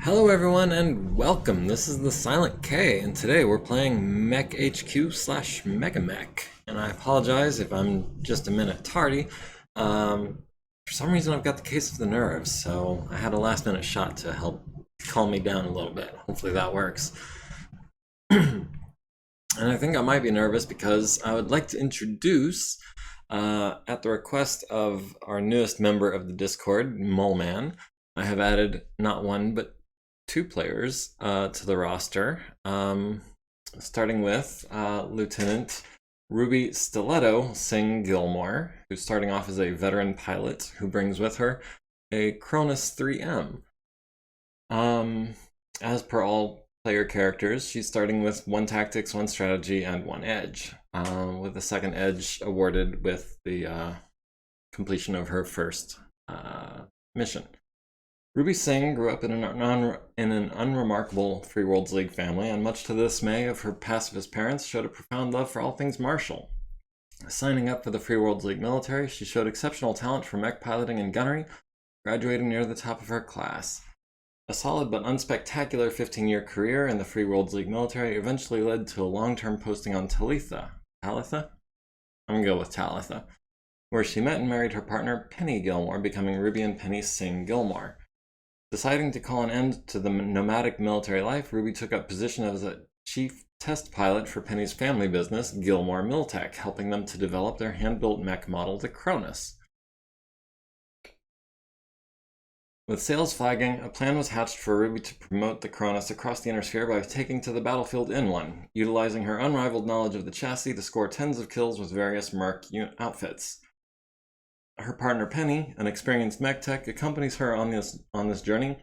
Hello everyone and welcome. This is the Silent K and today we're playing MekHQ slash Megamek. And I apologize if I'm just a minute tardy. For some reason I've got the case of the nerves, so I had a last minute shot to help calm me down a little bit. Hopefully that works. And I think I might be nervous because I would like to introduce, at the request of our newest member of the Discord, Moleman, I have added not one but two players to the roster, starting with Lieutenant Ruby Stiletto Singh Gilmore, who's starting off as a veteran pilot who brings with her a Cronus 3M. As per all player characters, she's starting with 1 tactics, 1 strategy, and 1 edge, with the second edge awarded with the completion of her first mission. Ruby Singh grew up in an unremarkable Free Worlds League family, and much to the dismay of her pacifist parents, showed a profound love for all things martial. Signing up for the Free Worlds League military, she showed exceptional talent for mech piloting and gunnery, graduating near the top of her class. A solid but unspectacular 15-year career in the Free Worlds League military eventually led to a long-term posting on Talitha? I'm gonna go with Talitha, where she met and married her partner Penny Gilmore, becoming Ruby and Penny Singh Gilmore. Deciding to call an end to the nomadic military life, Ruby took up position as a chief test pilot for Penny's family business, Gilmore Tech, helping them to develop their hand-built mech model, the Cronus. With sales flagging, a plan was hatched for Ruby to promote the Cronus across the inner sphere by taking to the battlefield in one, utilizing her unrivaled knowledge of the chassis to score tens of kills with various Merc outfits. Her partner Penny, an experienced Mech Tech, accompanies her on this journey,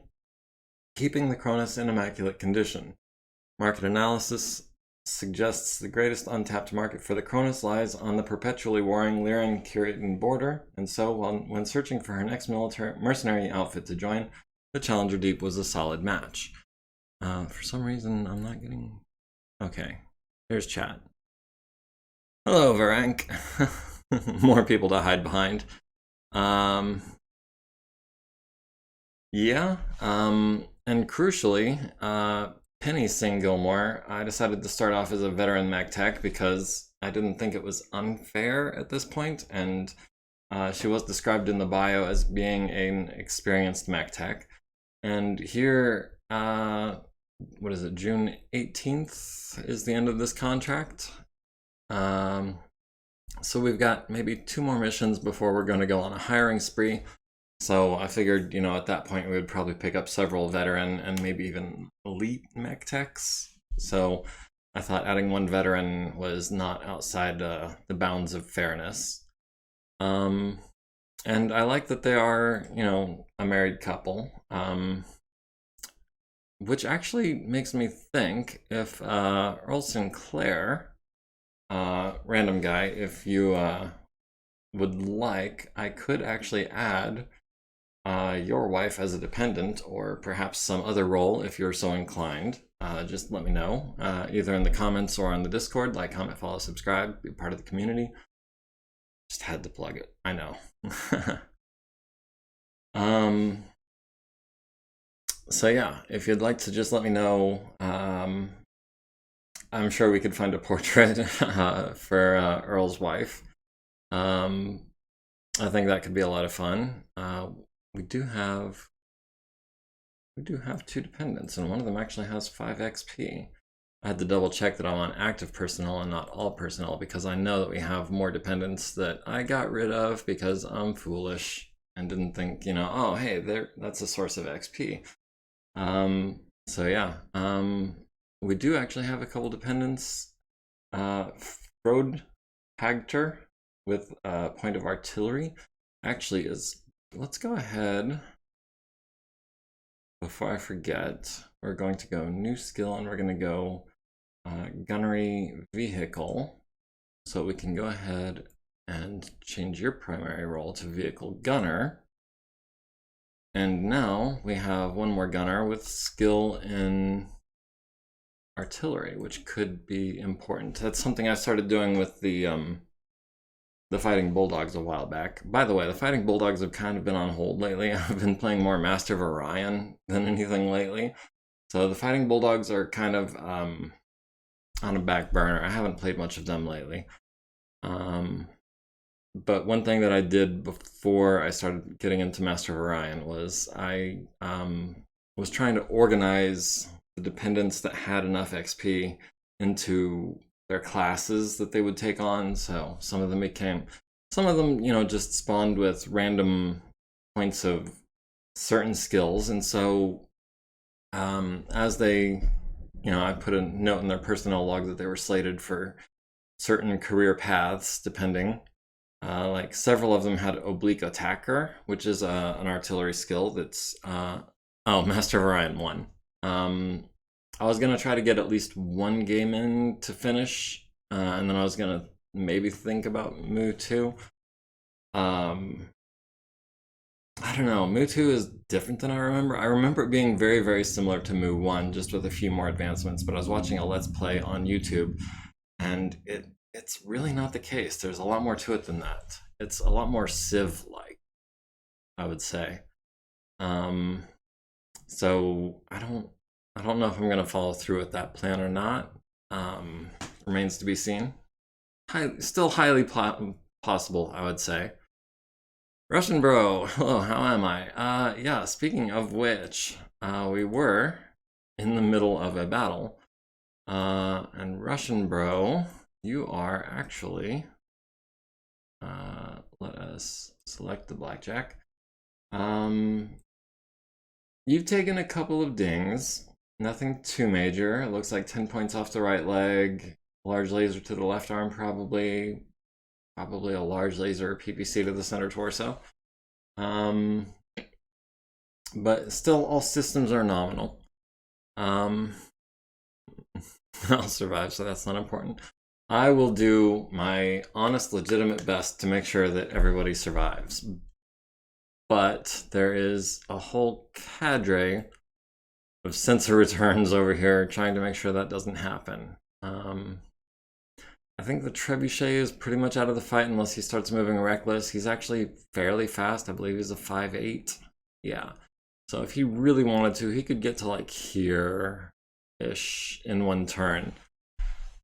keeping the Cronus in immaculate condition. Market analysis suggests the greatest untapped market for the Cronus lies on the perpetually warring Lyran-Kiritan border, and so when searching for her next mercenary outfit to join, the Challenger Deep was a solid match. For some reason, I'm not getting... Okay, here's chat. Hello, Varank. More people to hide behind. And crucially, Penny Singh Gilmore, I decided to start off as a veteran Mech Tech because I didn't think it was unfair at this point, and she was described in the bio as being an experienced Mech Tech. And here, what is it, June 18th is the end of this contract. So we've got maybe 2 more missions before we're going to go on a hiring spree. So I figured, at that point we would probably pick up several veteran and maybe even elite Mech Techs. So I thought adding 1 veteran was not outside the bounds of fairness. And I like that they are, a married couple. Which actually makes me think if Earl Sinclair... random guy, if you would like, I could actually add your wife as a dependent, or perhaps some other role if you're so inclined. Just let me know, either in the comments or on the Discord. Like, comment, follow, subscribe, be part of the community. Just had to plug it, I know. So yeah, if you'd like to just let me know. I'm sure we could find a portrait for Earl's wife. I think that could be a lot of fun. We do have 2 dependents, and one of them actually has 5 XP. I had to double check that I'm on active personnel and not all personnel, because I know that we have more dependents that I got rid of because I'm foolish and didn't think, oh hey, that's a source of XP. So yeah. We do actually have a couple dependents. Frode Hagter with a point of artillery actually is... Let's go ahead. Before I forget, we're going to go new skill, and we're going to go gunnery vehicle. So we can go ahead and change your primary role to vehicle gunner. And now we have 1 more gunner with skill in artillery, which could be important. That's something I started doing with the the Fighting Bulldogs a while back. By the way, the Fighting Bulldogs have kind of been on hold lately. I've been playing more Master of Orion than anything lately. So the Fighting Bulldogs are kind of on a back burner. I haven't played much of them lately. But one thing that I did before I started getting into Master of Orion was I was trying to organize the dependents that had enough XP into their classes that they would take on. So some of them, you know, just spawned with random points of certain skills. And so as they, you know, I put a note in their personnel log that they were slated for certain career paths, depending. Like several of them had oblique attacker, which is an artillery skill that's, Master of Orion 1. I was going to try to get at least one game in to finish, and then I was going to maybe think about Mu 2. I don't know, Mu 2 is different than I remember. I remember it being very, very similar to Mu 1, just with a few more advancements, but I was watching a Let's Play on YouTube, and it's really not the case. There's a lot more to it than that. It's a lot more Civ-like, I would say. So I don't know if I'm going to follow through with that plan or not. Remains to be seen. Still highly possible, I would say. Russian bro, hello, how am I? Yeah, speaking of which, we were in the middle of a battle. And Russian bro, you are actually, let us select the blackjack. You've taken a couple of dings, nothing too major. It looks like 10 points off the right leg, large laser to the left arm probably a large laser PPC to the center torso. But still, all systems are nominal. I'll survive, so that's not important. I will do my honest, legitimate best to make sure that everybody survives. But there is a whole cadre of sensor returns over here trying to make sure that doesn't happen. I think the Trebuchet is pretty much out of the fight unless he starts moving reckless. He's actually fairly fast. I believe he's a 5'8". Yeah. So if he really wanted to, he could get to like here-ish in one turn.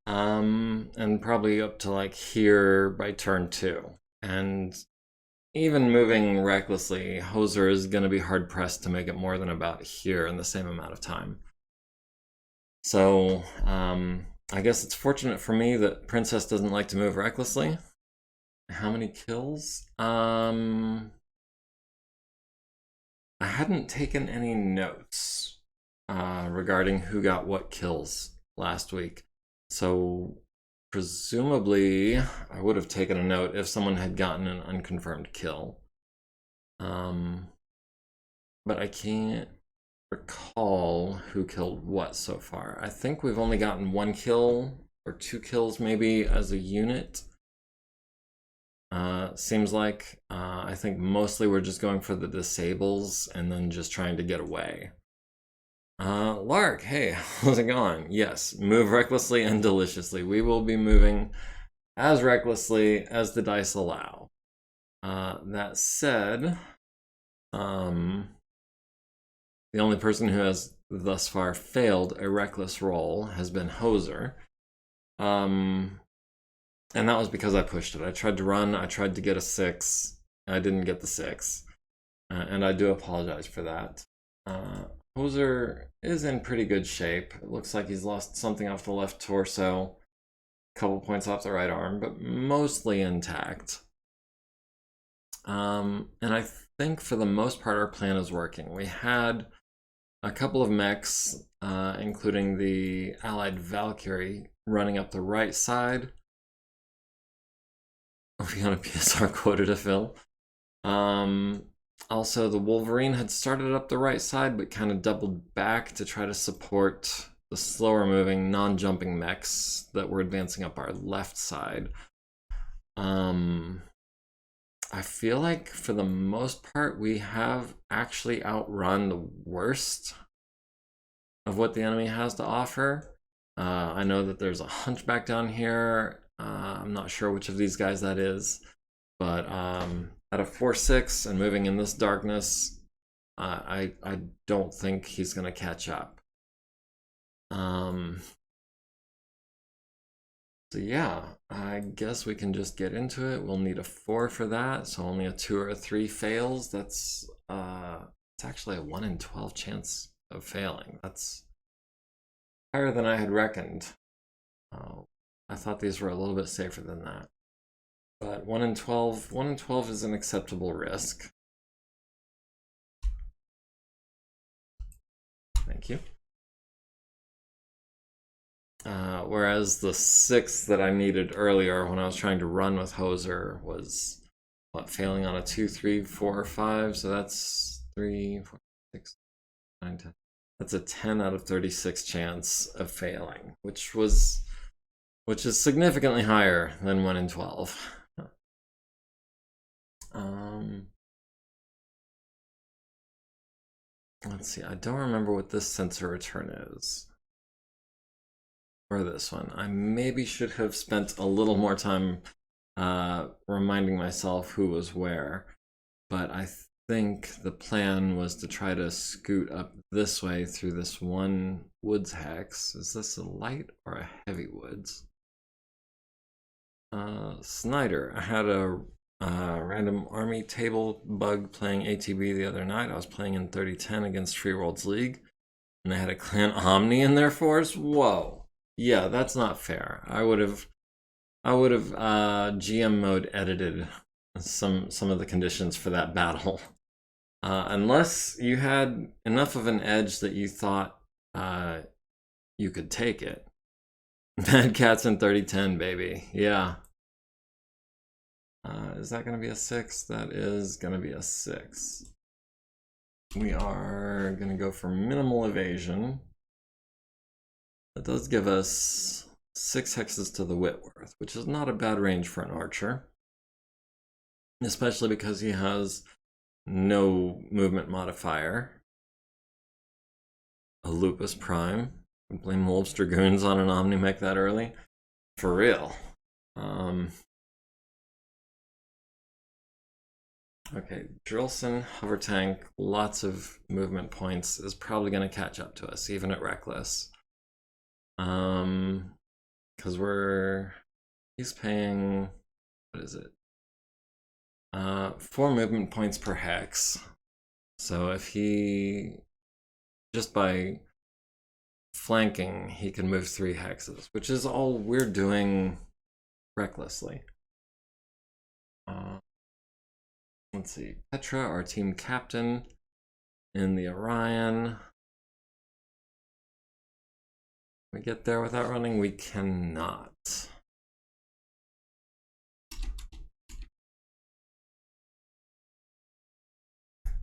And probably up to like here by turn 2. And even moving recklessly, Hoser is going to be hard-pressed to make it more than about here in the same amount of time. So, I guess it's fortunate for me that Princess doesn't like to move recklessly. How many kills? I hadn't taken any notes regarding who got what kills last week. So presumably I would have taken a note if someone had gotten an unconfirmed kill. But I can't recall who killed what so far. I think we've only gotten 1 kill or 2 kills maybe as a unit. Seems like I think mostly we're just going for the disables and then just trying to get away. Lark, hey, how's it going? Yes, move recklessly and deliciously. We will be moving as recklessly as the dice allow. That said, the only person who has thus far failed a reckless roll has been Hoser. And that was because I pushed it. I tried to run, I tried to get a 6, I didn't get the 6. And I do apologize for that. Hoser is in pretty good shape. It looks like he's lost something off the left torso, a couple points off the right arm, but mostly intact. And I think for the most part our plan is working. We had a couple of mechs, including the allied Valkyrie, running up the right side. We got a PSR quota to fill. Also, the Wolverine had started up the right side, but kind of doubled back to try to support the slower moving, non-jumping mechs that were advancing up our left side. I feel like for the most part, we have actually outrun the worst of what the enemy has to offer. I know that there's a hunchback down here, I'm not sure which of these guys that is, but at a 4-6 and moving in this darkness, I don't think he's gonna catch up. So yeah, I guess we can just get into it. We'll need a 4 for that, so only a 2 or a 3 fails. That's it's actually a 1 in 12 chance of failing. That's higher than I had reckoned. I thought these were a little bit safer than that. But 1 in 12 is an acceptable risk. Thank you. Whereas the 6 that I needed earlier when I was trying to run with Hoser was, what, failing on a 2, 3, 4, 5. So that's 3, 4, 6, 9, 10. That's a 10 out of 36 chance of failing, which is significantly higher than 1 in 12. Let's see, I don't remember what this sensor return is. Or this one. I maybe should have spent a little more time reminding myself who was where, but I think the plan was to try to scoot up this way through this one woods hex. Is this a light or a heavy woods? Snyder. I had a random army table bug playing ATB the other night. I was playing in 3010 against Free Worlds League, and they had a clan Omni in their force. Whoa. Yeah, that's not fair. I would have GM mode edited some of the conditions for that battle. Unless you had enough of an edge that you thought you could take it. Mad Cats in 3010, baby. Yeah. Is that going to be a 6? That is going to be a 6. We are going to go for minimal evasion. That does give us 6 hexes to the Whitworth, which is not a bad range for an archer. Especially because he has no movement modifier. A Lupus Prime. I blame Wolves Dragoons on an Omni-Mech that early. For real. Okay, Drillson, Hover Tank, lots of movement points, is probably going to catch up to us, even at Reckless. Because he's paying, what is it? 4 movement points per hex. So if he, just by flanking, he can move 3 hexes, which is all we're doing recklessly. Let's see, Petra, our team captain, in the Orion. We get there without running? We cannot.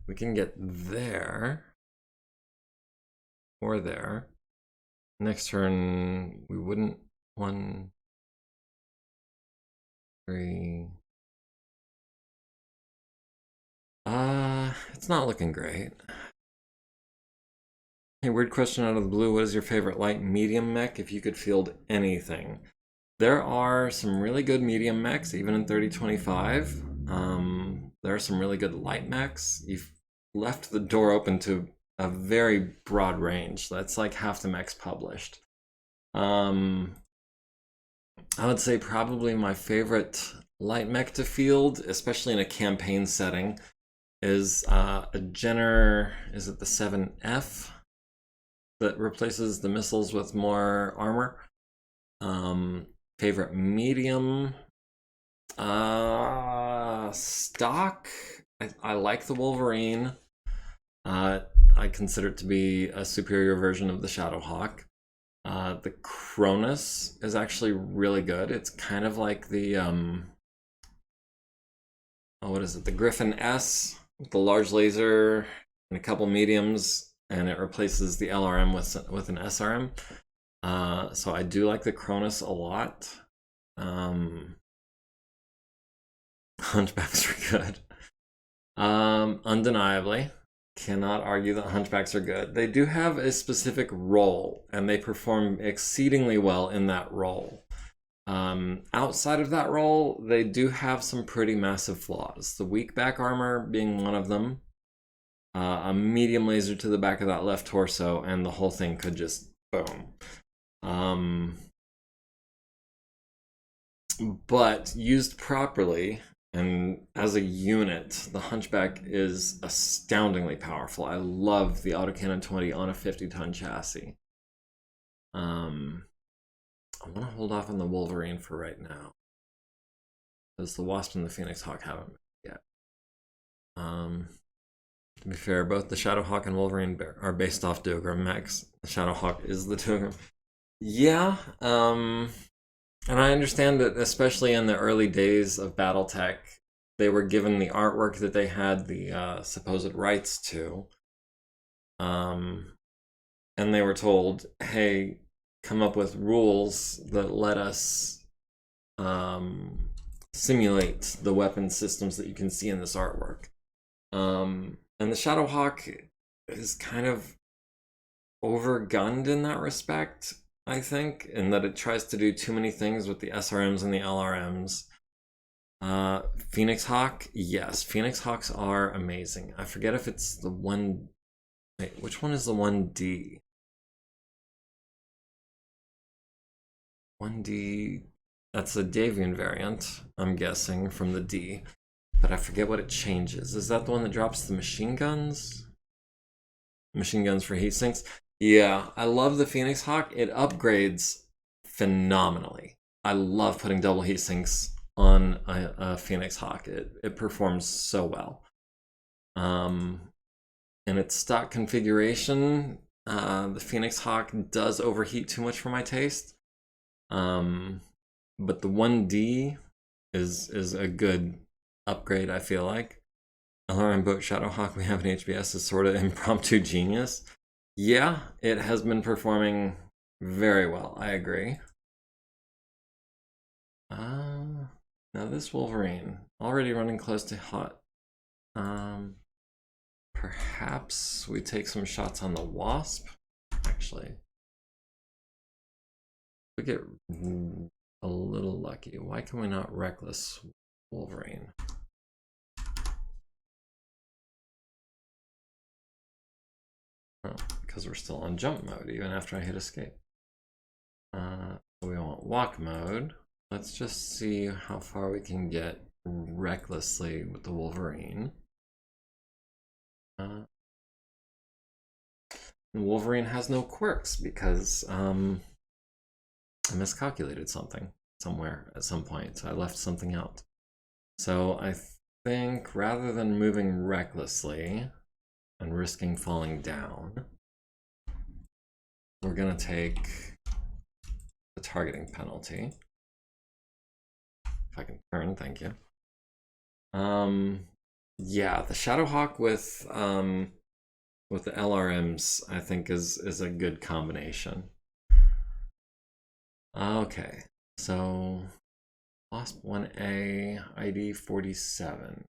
We can get there. Or there. Next turn, we wouldn't. 1, 3. It's not looking great. Hey, weird question out of the blue. What is your favorite light medium mech if you could field anything? There are some really good medium mechs, even in 3025. There are some really good light mechs. You've left the door open to a very broad range. That's like half the mechs published. I would say probably my favorite light mech to field, especially in a campaign setting, is a Jenner, is it the 7F? That replaces the missiles with more armor. Favorite medium. Stock. I like the Wolverine. I consider it to be a superior version of the Shadowhawk. The Cronus is actually really good. It's kind of like the what is it? The Griffin S with the large laser and a couple mediums, and it replaces the LRM with an SRM. So I do like the Cronus a lot. Hunchbacks are good. Undeniably, cannot argue that Hunchbacks are good. They do have a specific role, and they perform exceedingly well in that role. Outside of that role, they do have some pretty massive flaws. The weak back armor being one of them. A medium laser to the back of that left torso, and the whole thing could just boom. But used properly and as a unit, the Hunchback is astoundingly powerful. I love the autocannon 20 on a 50-ton chassis. I want to hold off on the Wolverine for right now, because the Wasp and the Phoenix Hawk haven't yet. To be fair, both the Shadowhawk and Wolverine are based off duogram mechs. The Shadowhawk is the duogram. Yeah, and I understand that, especially in the early days of BattleTech, they were given the artwork that they had the supposed rights to. And they were told, hey, come up with rules that let us simulate the weapon systems that you can see in this artwork. And the Shadowhawk is kind of overgunned in that respect, I think, in that it tries to do too many things with the SRMs and the LRMs. Phoenix Hawk, yes, Phoenix Hawks are amazing. I forget if it's the one... Wait, which one is the 1D? 1D... That's the Davian variant, I'm guessing, from the D. But I forget what it changes. Is that the one that drops the machine guns? Machine guns for heat sinks? Yeah, I love the Phoenix Hawk. It upgrades phenomenally. I love putting double heat sinks on a Phoenix Hawk. It performs so well. In its stock configuration, the Phoenix Hawk does overheat too much for my taste. But the 1D is a good upgrade, I feel like. Alarm Boat Shadowhawk we have in HBS is sort of impromptu genius. Yeah, it has been performing very well, I agree. Now this Wolverine, already running close to hot. Perhaps we take some shots on the Wasp, actually. We get a little lucky. Why can we not Reckless Wolverine? Oh, because we're still on jump mode even after I hit escape. We want walk mode. Let's just see how far we can get recklessly with the Wolverine. The Wolverine has no quirks because I miscalculated something somewhere at some point. So I left something out. So I think rather than moving recklessly and risking falling down, we're gonna take the targeting penalty. If I can turn, thank you. Yeah, the Shadowhawk with the LRMs, I think is a good combination. Okay, so Wasp 1A, ID 47.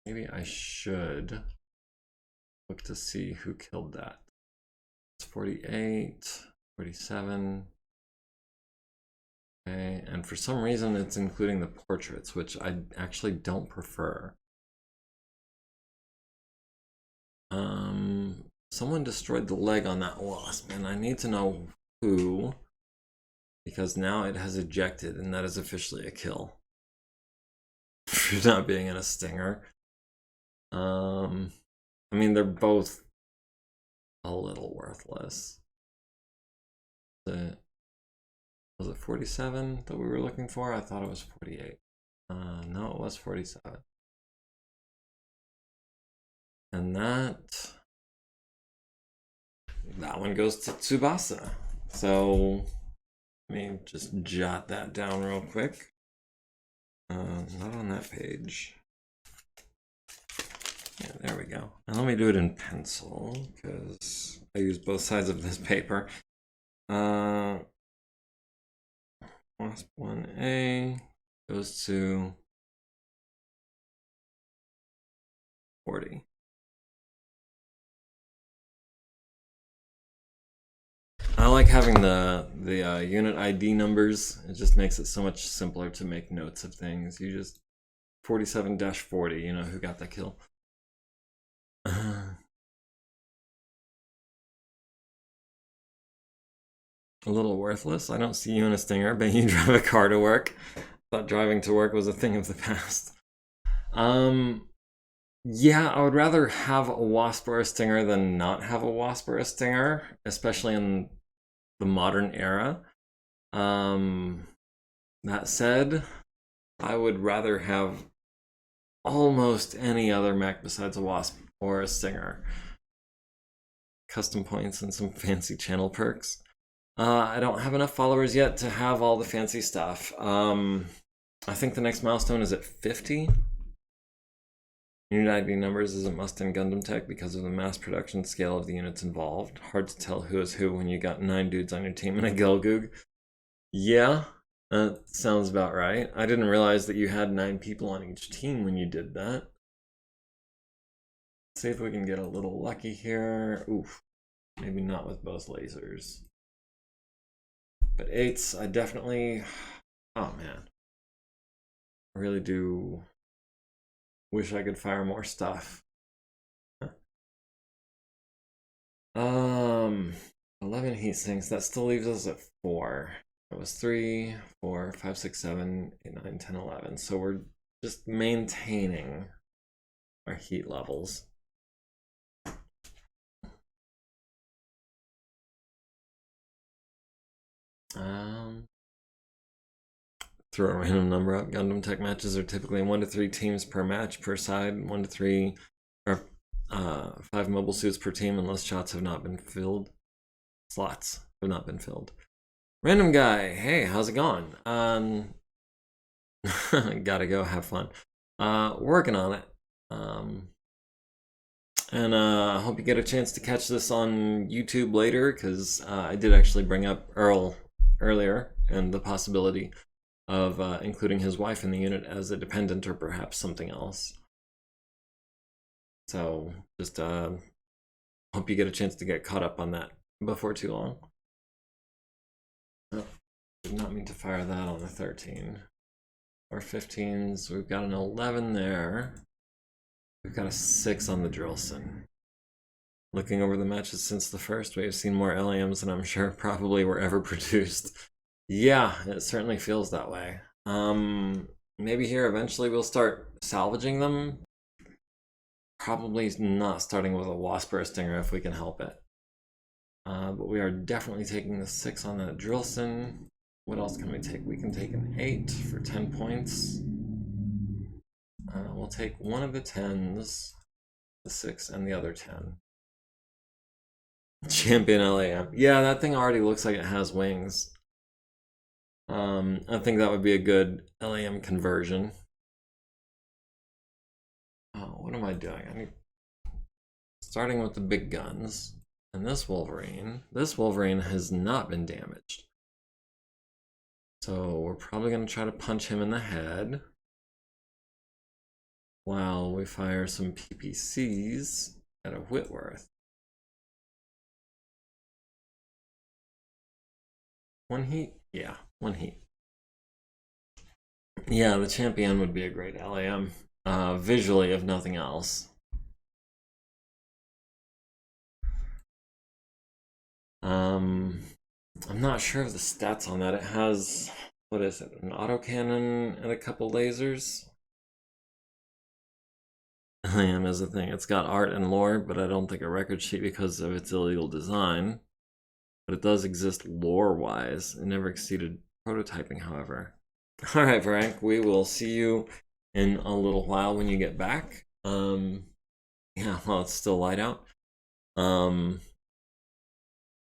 Maybe I should look to see who killed that. It's 48, 47. Okay, and for some reason it's including the portraits, which I actually don't prefer. Someone destroyed the leg on that Wasp, and I need to know who, because now it has ejected, and that is officially a kill for not being in a stinger. I mean, they're both a little worthless. Was it 47 that we were looking for? I thought it was 48. No, it was 47. And that one goes to Tsubasa. So let me just jot that down real quick. Not on that page. Yeah, there we go. And let me do it in pencil because I use both sides of this paper. Wasp 1A goes to 40. I like having the unit ID numbers. It just makes it so much simpler to make notes of things. You just 47-40, you know who got that kill. A little worthless. I don't see you in a Stinger, but you drive a car to work. Thought driving to work was a thing of the past. Yeah, I would rather have a Wasp or a Stinger than not have a Wasp or a Stinger, especially in the modern era. That said, I would rather have almost any other mech besides a Wasp or a Stinger. Custom points and some fancy channel perks. I don't have enough followers yet to have all the fancy stuff. I think the next milestone is at 50. Unit ID numbers is a must in Gundam Tech because of the mass production scale of the units involved. Hard to tell who is who when you got 9 dudes on your team and a Gelgoog. Yeah, that sounds about right. I didn't realize that you had 9 people on each team when you did that. Let's see if we can get a little lucky here. Oof, maybe not with both lasers. But 8s, I definitely... Oh man. I really do wish I could fire more stuff. 11 heat sinks. That still leaves us at 4. That was 3, 4, 5, 6, 7, 8, 9, 10, 11. So we're just maintaining our heat levels. Throw a random number up. Gundam Tech matches are typically 1 to 3 teams per match per side, 1 to 3 or 5 mobile suits per team unless shots have not been filled. Slots have not been filled. Random guy, hey, how's it going? Gotta go have fun. Working on it. And I hope you get a chance to catch this on YouTube later, because I did actually bring up Earl earlier and the possibility of including his wife in the unit as a dependent or perhaps something else. So just hope you get a chance to get caught up on that before too long. Oh, did not mean to fire that on the 13. Or 15s, we've got an 11 there. We've got a 6 on the Drillson. Looking over the matches since the first, we have seen more LAMs than I'm sure probably were ever produced. Yeah, it certainly feels that way. Maybe here eventually we'll start salvaging them. Probably not starting with a Wasp or a Stinger if we can help it. But we are definitely taking the 6 on that Drillson. What else can we take? We can take an 8 for 10 points. We'll take one of the 10s, the 6, and the other 10. Champion LAM. Yeah, that thing already looks like it has wings. I think that would be a good LAM conversion. Oh, what am I doing? Starting with the big guns. And this Wolverine has not been damaged. So we're probably going to try to punch him in the head while we fire some PPCs at a Whitworth. 1 heat? Yeah, 1 heat. Yeah, the champion would be a great LAM, visually if nothing else. I'm not sure of the stats on that. It has, what is it, an autocannon and a couple lasers? LAM is a thing. It's got art and lore, but I don't think a record sheet because of its illegal design. But it does exist lore-wise. It never exceeded prototyping, however. Alright, Frank, we will see you in a little while when you get back. Yeah, well, it's still light out.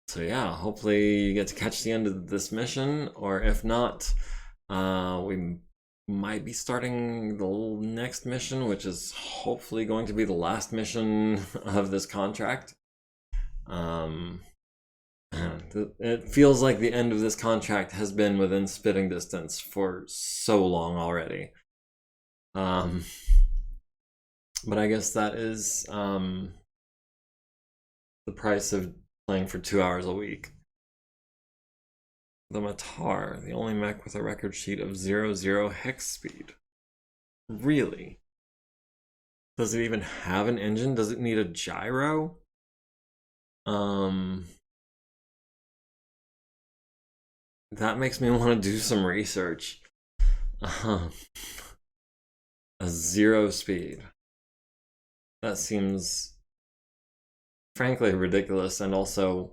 So yeah, hopefully you get to catch the end of this mission, or if not, we might be starting the next mission, which is hopefully going to be the last mission of this contract. It feels like the end of this contract has been within spitting distance for so long already. But I guess that is the price of playing for 2 hours a week. the Matar, the only mech with a record sheet of 0 hex speed. Really? Does it even have an engine? Does it need a gyro? That makes me want to do some research. A 0 speed. That seems frankly ridiculous, and also,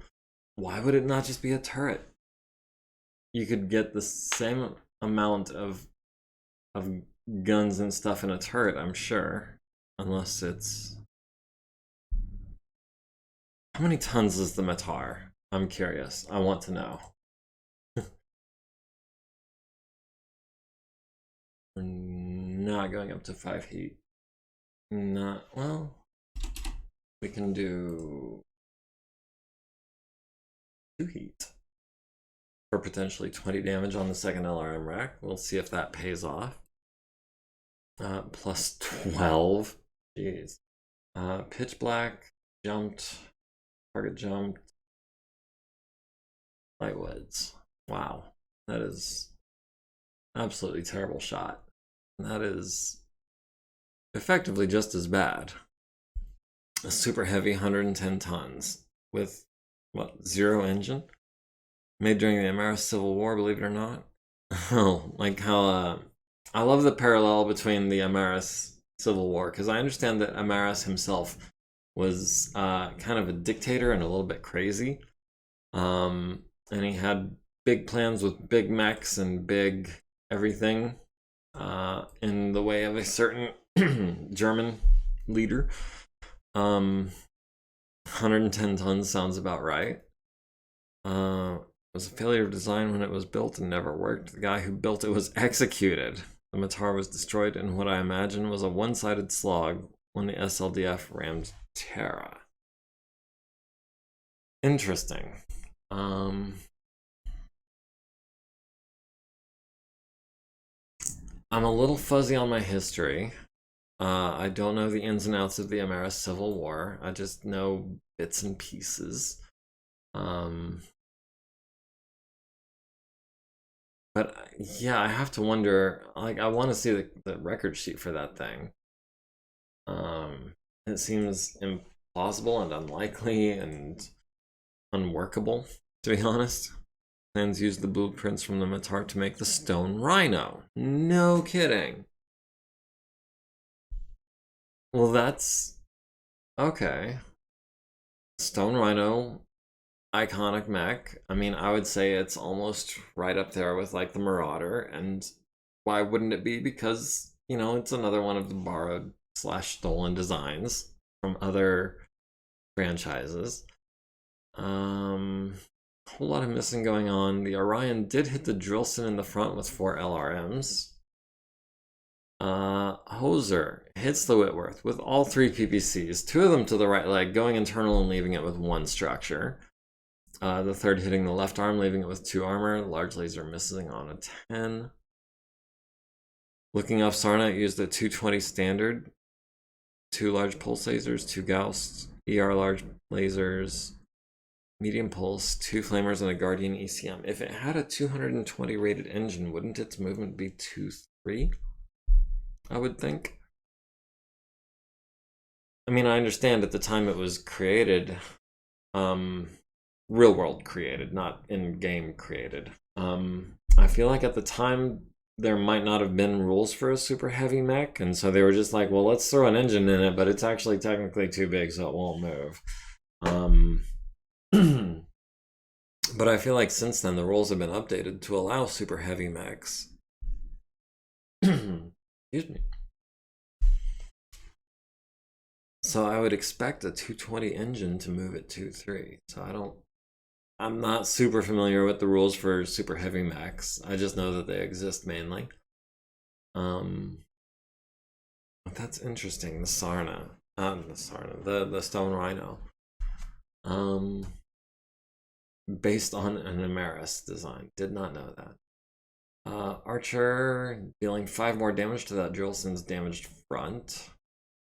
why would it not just be a turret? You could get the same amount of guns and stuff in a turret, I'm sure. Unless it's... How many tons is the Matar? I'm curious. I want to know. We're not going up to 5 heat. Not... Well... We can do... 2 heat. For potentially 20 damage on the second LRM rack. We'll see if that pays off. Plus 12. Jeez. Pitch black, jumped, target jumped. Light woods. Wow. That is absolutely terrible shot. That is effectively just as bad. A super heavy 110 tons with, what, 0 engine? Made during the Amaris Civil War, believe it or not. Oh, like how, I love the parallel between the Amaris Civil War, because I understand that Amaris himself was kind of a dictator and a little bit crazy. And he had big plans with big mechs and big everything in the way of a certain German leader. 110 tons sounds about right. It was a failure of design when it was built and never worked. The guy who built it was executed. The Matar was destroyed in what I imagine was a one-sided slog when the SLDF rammed Terra. Interesting. I'm a little fuzzy on my history. I don't know the ins and outs of the Amaris Civil War. I just know bits and pieces. But yeah, I have to wonder, like, I want to see the record sheet for that thing. It seems implausible and unlikely and unworkable, to be honest. Plans used the blueprints from the Matar to make the Stone Rhino. No kidding. Well, that's... okay. Stone Rhino, iconic mech. I mean, I would say it's almost right up there with, like, the Marauder, and why wouldn't it be? Because, you know, it's another one of the borrowed / stolen designs from other franchises. Whole lot of missing going on. The Orion did hit the Drillson in the front with 4 LRMs. Hoser hits the Whitworth with all 3 PPCs, 2 of them to the right leg, going internal and leaving it with 1 structure. The third hitting the left arm, leaving it with 2 armor. Large laser missing on a 10. Looking off Sarna, used a 220 standard, 2 large pulse lasers, 2 Gauss, ER large lasers, medium pulse, 2 flamers, and a Guardian ECM. If it had a 220 rated engine, wouldn't its movement be 2-3? I would think. I mean, I understand at the time it was created, real world created, not in-game created. I feel like at the time there might not have been rules for a super heavy mech, and so they were just like, well, let's throw an engine in it, but it's actually technically too big, so it won't move. But I feel like since then the rules have been updated to allow super heavy mechs. Excuse me. So I would expect a 220 engine to move at 2-3. So I'm not super familiar with the rules for super heavy mechs. I just know that they exist mainly. But that's interesting. The Sarna, the Stone Rhino. Based on an Amaris design. Did not know that. Archer dealing 5 more damage to that Drillson's damaged front.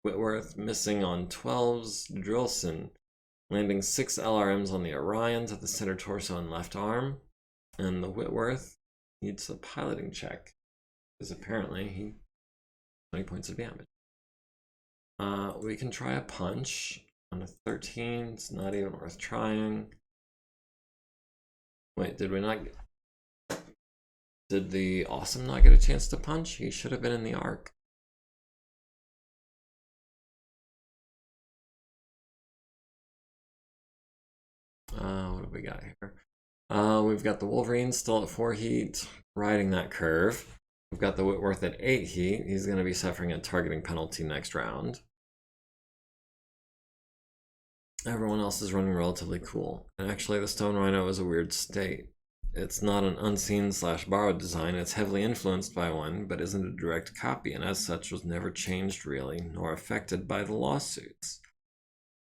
Whitworth missing on 12s. Drillson landing 6 LRMs on the Orion to the center torso and left arm. And the Whitworth needs a piloting check, because apparently he 20 points of damage. We can try a punch on a 13. It's not even worth trying. Wait, did we not? Did the Awesome not get a chance to punch? He should have been in the arc. What do we got here? We've got the Wolverine still at 4 heat, riding that curve. We've got the Whitworth at 8 heat. He's going to be suffering a targeting penalty next round. Everyone else is running relatively cool. And actually, the Stone Rhino is a weird state. It's not an unseen/borrowed design, it's heavily influenced by one, but isn't a direct copy, and as such was never changed really, nor affected by the lawsuits.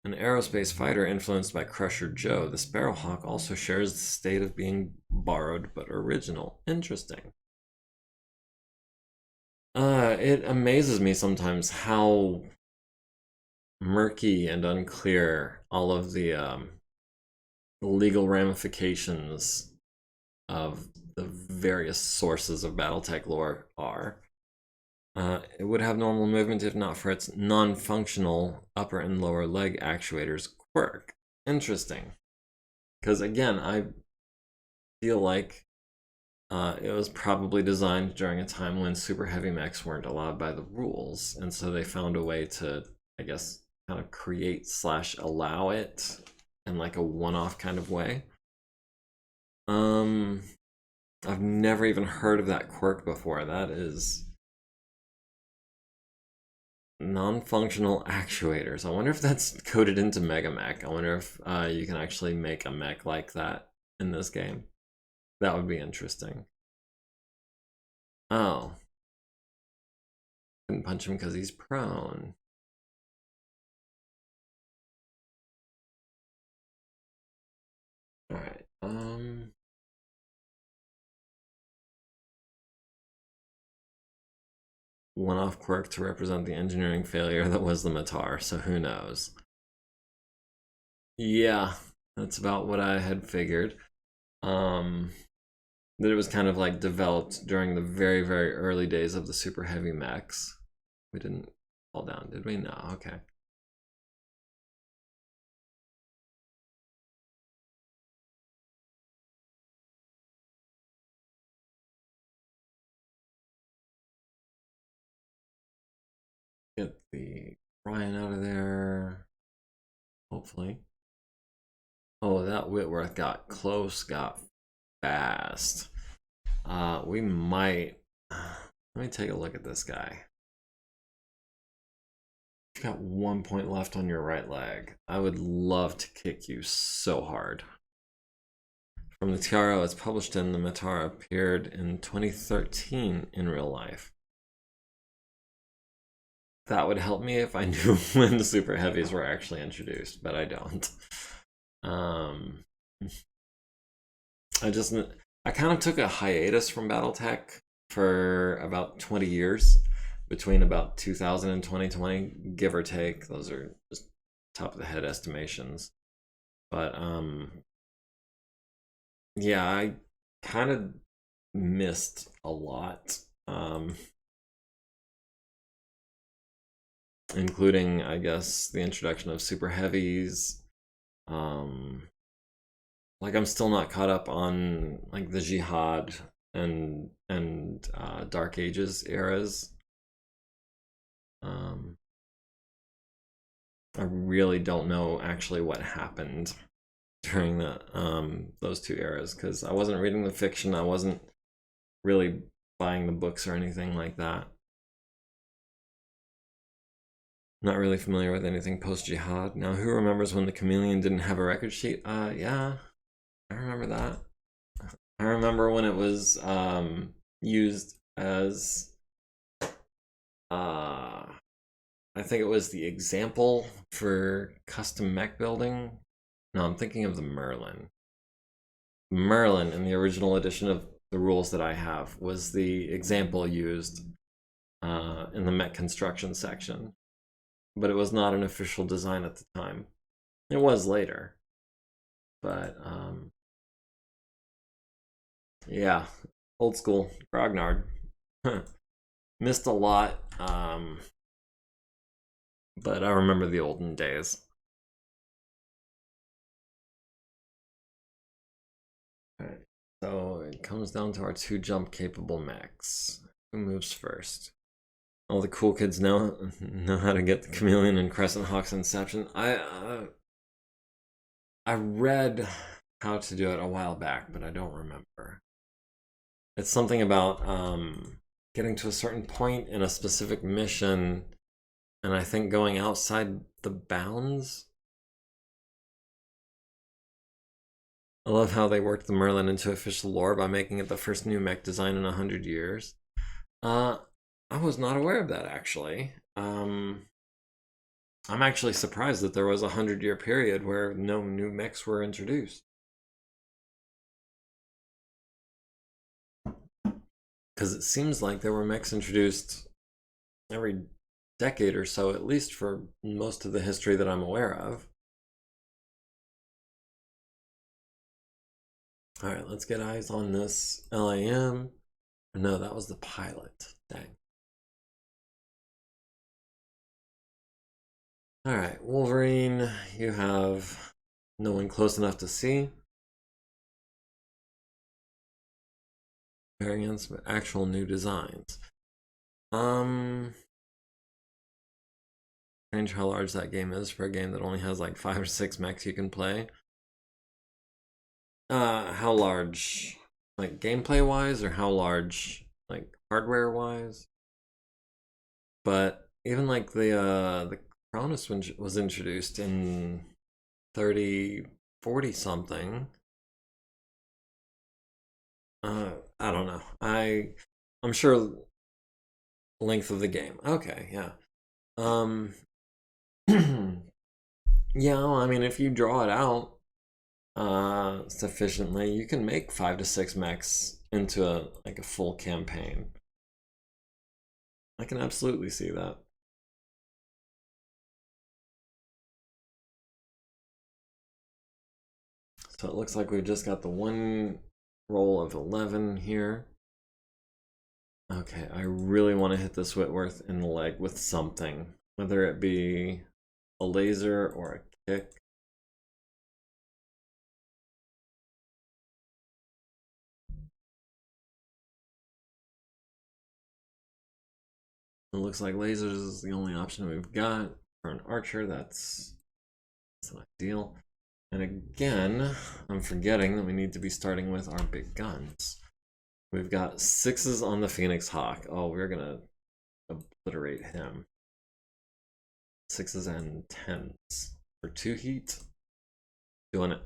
An aerospace fighter influenced by Crusher Joe, the Sparrowhawk also shares the state of being borrowed but original. Interesting. It amazes me sometimes how murky and unclear all of the legal ramifications of the various sources of Battletech lore are. It would have normal movement if not for its non-functional upper and lower leg actuators quirk. Interesting. Because again, I feel like it was probably designed during a time when super heavy mechs weren't allowed by the rules, and so they found a way to, I guess, kind of create/allow it in like a one-off kind of way. I've never even heard of that quirk before. That is non-functional actuators. I wonder if that's coded into Megamek. I wonder if you can actually make a mech like that in this game. That would be interesting. Oh. Couldn't punch him because he's prone. Alright, one-off quirk to represent the engineering failure that was the Matar, so who knows. Yeah, that's about what I had figured. That it was kind of like developed during the very, very early days of the super heavy mechs. We didn't fall down, did we? No, okay. Get the Ryan out of there, hopefully. Oh, that Whitworth got close, got fast. We might. Let me take a look at this guy. You've got 1 point left on your right leg. I would love to kick you so hard. From the TRO, it's published in the Matar, appeared in 2013 in real life. That would help me if I knew when the super heavies were actually introduced, but I don't. I kind of took a hiatus from Battletech for about 20 years, between about 2000 and 2020, give or take. Those are just top of the head estimations. But yeah, I kind of missed a lot, including, I guess, the introduction of super heavies. Like, I'm still not caught up on like the Jihad and Dark Ages eras. I really don't know actually what happened during the those two eras, because I wasn't reading the fiction. I wasn't really buying the books or anything like that. Not really familiar with anything post-Jihad. Now, who remembers when the Chameleon didn't have a record sheet? Yeah, I remember that. I remember when it was used as, I think it was the example for custom mech building. No, I'm thinking of the Merlin. Merlin, in the original edition of the rules that I have, was the example used in the mech construction section. But it was not an official design at the time. It was later. But Yeah, old school Grognard. Missed a lot, but I remember the olden days. Alright, so it comes down to our two jump capable mechs. Who moves first? All the cool kids know how to get the Chameleon and Crescent Hawk's Inception. I read how to do it a while back, but I don't remember. It's something about getting to a certain point in a specific mission, and I think going outside the bounds. I love how they worked the Merlin into official lore by making it the first new mech design in 100 years. I was not aware of that, actually. I'm actually surprised that there was a 100-year period where no new mechs were introduced. Because it seems like there were mechs introduced every decade or so, at least for most of the history that I'm aware of. Alright, let's get eyes on this LAM. No, that was the pilot. Dang. Alright, Wolverine, you have no one close enough to see. Variants, but actual new designs. Strange how large that game is for a game that only has like 5 or 6 mechs you can play. How large? Like gameplay wise, or how large like hardware wise? But even like the Cronus was introduced in 30, 40 something. I don't know. I'm sure length of the game. Okay, yeah. Yeah, well, I mean, if you draw it out sufficiently, you can make 5 to 6 mechs into a full campaign. I can absolutely see that. So it looks like we've just got the one roll of 11 here. Okay, I really want to hit this Whitworth in the leg with something, whether it be a laser or a kick. It looks like lasers is the only option we've got for an archer. That's not ideal. And again, I'm forgetting that we need to be starting with our big guns. We've got 6s on the Phoenix Hawk. Oh, we're gonna obliterate him. 6s and 10s for 2 heat. Doing it.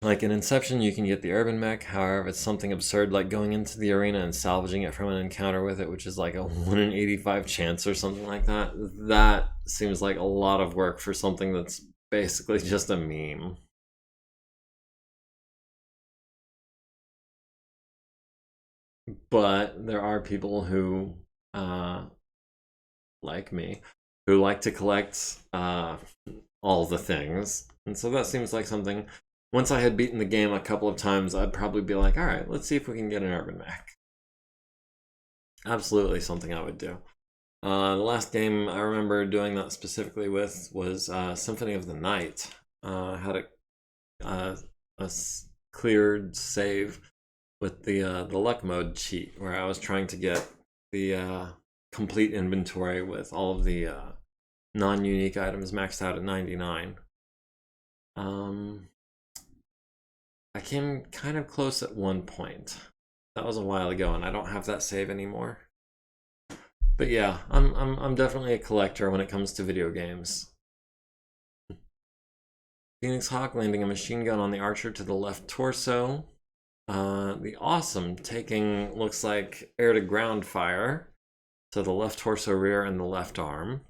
Like in Inception, you can get the urban mech. However, it's something absurd like going into the arena and salvaging it from an encounter with it, which is like a 1 in 85 chance or something like that. That seems like a lot of work for something that's basically just a meme. But there are people who, like me, who like to collect all the things. And so that seems like something, once I had beaten the game a couple of times, I'd probably be like, all right, let's see if we can get an urban mech. Absolutely something I would do. The last game I remember doing that specifically with was Symphony of the Night. Had a cleared save with the luck mode cheat, where I was trying to get the complete inventory with all of the non-unique items maxed out at 99. I came kind of close at one point. That was a while ago, and I don't have that save anymore. But yeah, I'm definitely a collector when it comes to video games. Phoenix Hawk landing a machine gun on the archer to the left torso. The Awesome taking, looks like, air to ground fire to the left torso, rear, and the left arm.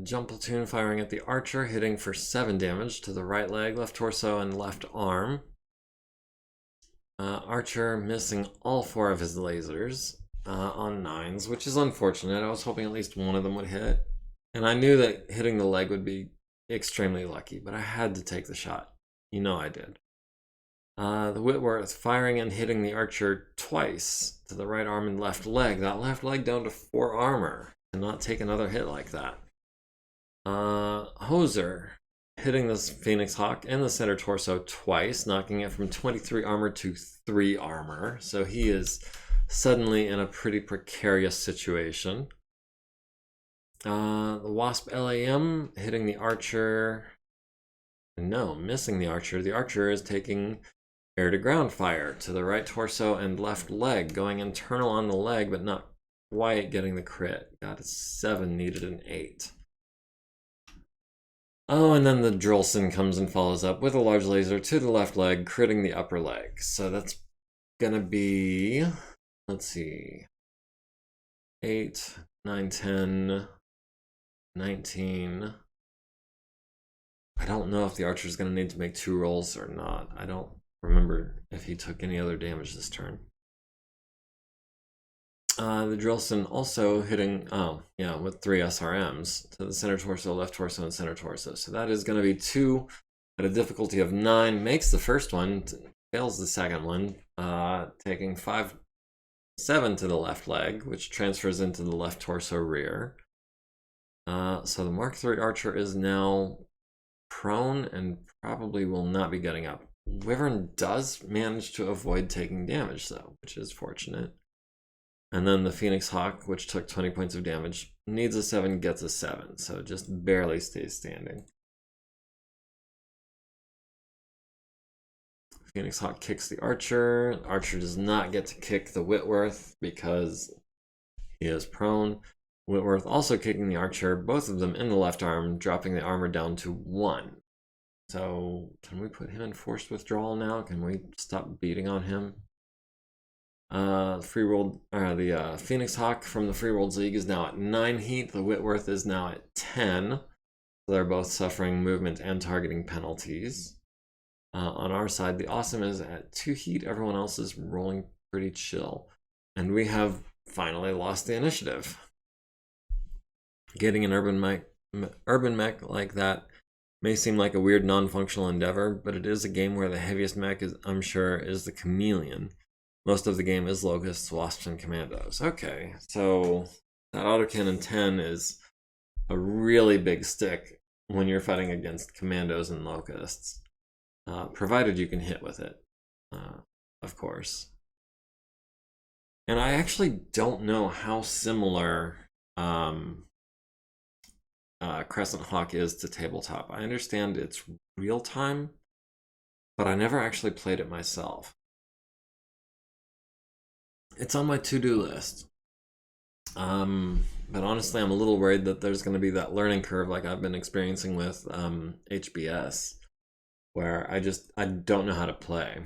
Jump platoon firing at the archer, hitting for 7 damage to the right leg, left torso, and left arm. Archer missing all 4 of his lasers on 9s, which is unfortunate. I was hoping at least one of them would hit. And I knew that hitting the leg would be extremely lucky, but I had to take the shot. You know I did. The Whitworth firing and hitting the archer twice to the right arm and left leg. That left leg down to 4 armor. Cannot take another hit like that. Hoser hitting this Phoenix Hawk in the center torso twice, knocking it from 23 armor to 3 armor. So he is suddenly in a pretty precarious situation. The Wasp LAM hitting the archer. No, missing the archer. The archer is taking air to ground fire to the right torso and left leg, going internal on the leg, but not quite getting the crit. Got a 7, needed an 8. Oh, and then the Drillson comes and follows up with a large laser to the left leg, critting the upper leg. So that's gonna be, let's see, 8, 9, 10, 19. I don't know if the archer's gonna need to make 2 rolls or not. I don't remember if he took any other damage this turn. The Drillson also hitting, oh, yeah, with 3 SRMs to the center torso, left torso, and center torso. So that is going to be 2 at a difficulty of 9. Makes the first one, fails the second one, taking 5, 7 to the left leg, which transfers into the left torso rear. So the Mark III Archer is now prone and probably will not be getting up. Wyvern does manage to avoid taking damage, though, which is fortunate. And then the Phoenix Hawk, which took 20 points of damage, needs a 7, gets a 7, so just barely stays standing. Phoenix Hawk kicks the Archer. Archer does not get to kick the Whitworth because he is prone. Whitworth also kicking the Archer, both of them in the left arm, dropping the armor down to 1. So can we put him in forced withdrawal now? Can we stop beating on him? The Phoenix Hawk from the Free Worlds League is now at 9 heat. The Whitworth is now at 10. So they're both suffering movement and targeting penalties. On our side, the Awesome is at 2 heat. Everyone else is rolling pretty chill. And we have finally lost the initiative. Getting an urban mech like that may seem like a weird non-functional endeavor, but it is a game where the heaviest mech is, I'm sure, is the Chameleon. Most of the game is Locusts, Wasps, and Commandos. Okay, so that autocannon 10 is a really big stick when you're fighting against Commandos and Locusts, provided you can hit with it, of course. And I actually don't know how similar Crescent Hawk is to Tabletop. I understand it's real-time, but I never actually played it myself. It's on my to-do list. But honestly, I'm a little worried that there's going to be that learning curve like I've been experiencing with HBS, where I don't know how to play.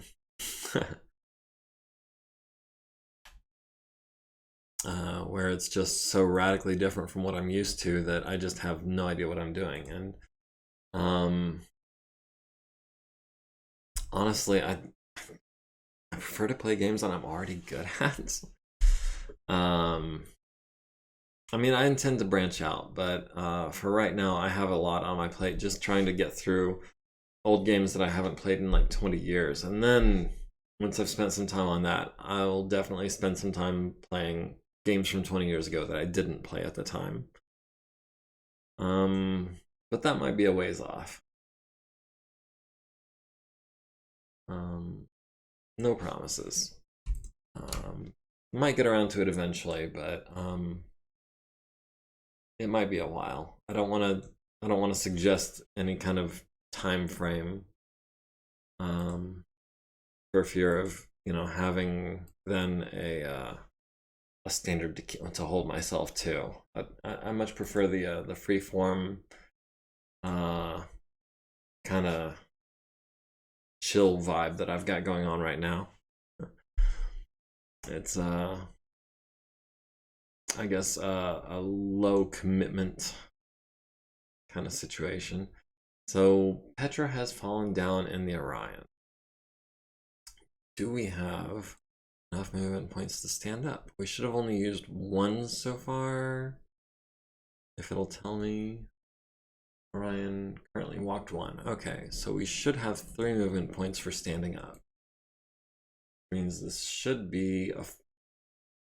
Where it's just so radically different from what I'm used to that I just have no idea what I'm doing. And honestly, I prefer to play games that I'm already good at. I mean, I intend to branch out, but for right now, I have a lot on my plate just trying to get through old games that I haven't played in like 20 years. And then once I've spent some time on that, I'll definitely spend some time playing games from 20 years ago that I didn't play at the time. But that might be a ways off. No promises. Might get around to it eventually, but it might be a while. I don't want to suggest any kind of time frame, for fear of having then a standard to hold myself to. I much prefer the free form, kind of chill vibe that I've got going on right now. It's I guess a low commitment kind of situation. So Petra has fallen down in the Orion. Do we have enough movement points to stand up? We should have only used 1 so far, if it'll tell me. Orion currently walked 1. Okay, so we should have 3 movement points for standing up. Means this should be a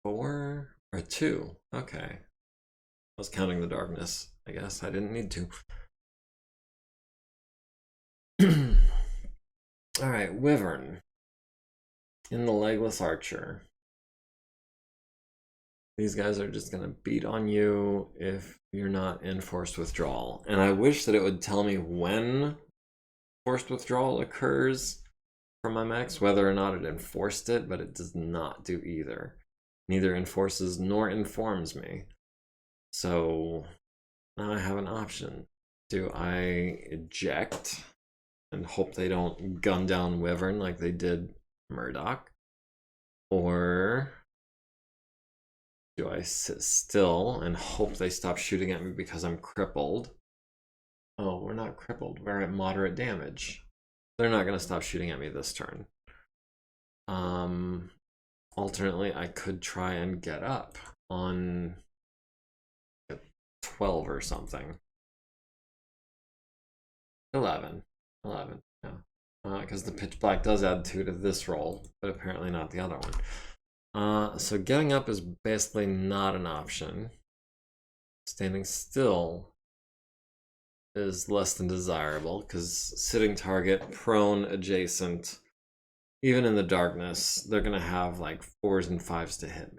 4 or 2. Okay. I was counting the darkness. I guess I didn't need to. Alright, Wyvern. In the Legless Archer. These guys are just gonna beat on you if you're not in forced withdrawal. And I wish that it would tell me when forced withdrawal occurs for my mechs, whether or not it enforced it, but it does not do either. Neither enforces nor informs me. So now I have an option. Do I eject and hope they don't gun down Wyvern like they did Murdoch? Or do I sit still and hope they stop shooting at me because I'm crippled? Oh, we're not crippled. We're at moderate damage. They're not going to stop shooting at me this turn. Alternately, I could try and get up on 12 or something. 11, yeah. Because the pitch black does add 2 to this roll, but apparently not the other one. So getting up is basically not an option. Standing still is less than desirable, because sitting target, prone, adjacent, even in the darkness, they're going to have like 4s and 5s to hit me.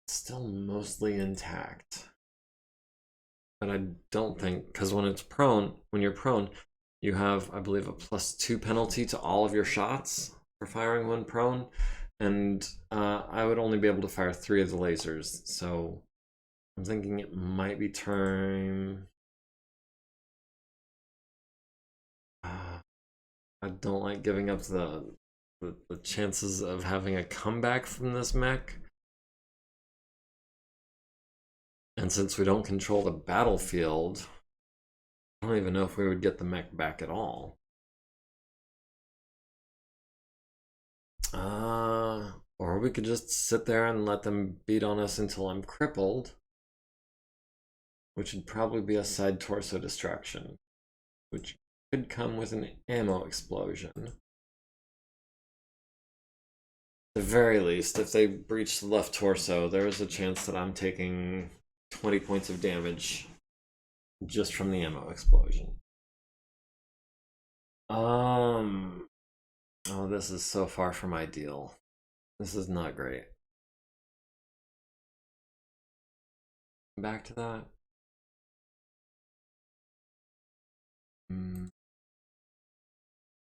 It's still mostly intact. But I don't think, because when you're prone, you have, I believe, a +2 penalty to all of your shots for firing when prone. And I would only be able to fire 3 of the lasers. So I'm thinking it might be turn. I don't like giving up the chances of having a comeback from this mech. And since we don't control the battlefield, I don't even know if we would get the mech back at all. Or we could just sit there and let them beat on us until I'm crippled, which would probably be a side torso distraction, which could come with an ammo explosion. At the very least, if they breach the left torso, there is a chance that I'm taking 20 points of damage just from the ammo explosion. Oh, this is so far from ideal. This is not great. Back to that.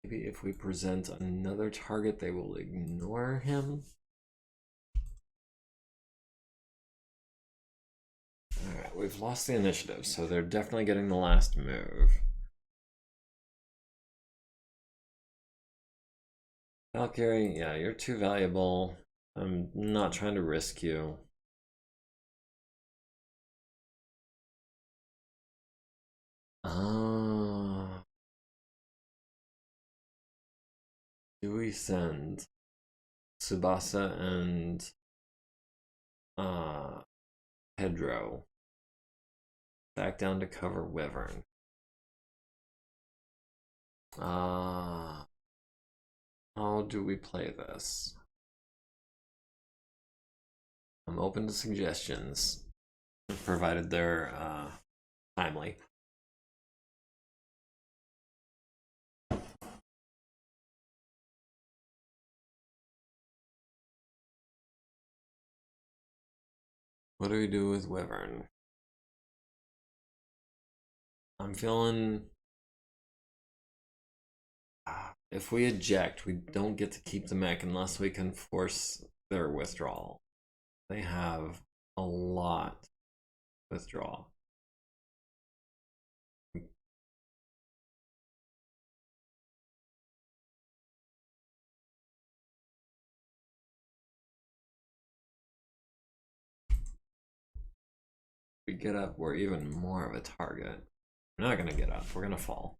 Maybe if we present another target, they will ignore him. Alright, we've lost the initiative, so they're definitely getting the last move. Valkyrie, yeah, you're too valuable. I'm not trying to risk you. Do we send Tsubasa and Pedro back down to cover Wyvern? How do we play this? I'm open to suggestions, provided they're timely. What do we do with Wyvern? I'm feeling... if we eject, we don't get to keep the mech unless we can force their withdrawal. They have a lot withdrawal. We get up, we're even more of a target. We're not gonna get up, we're gonna fall.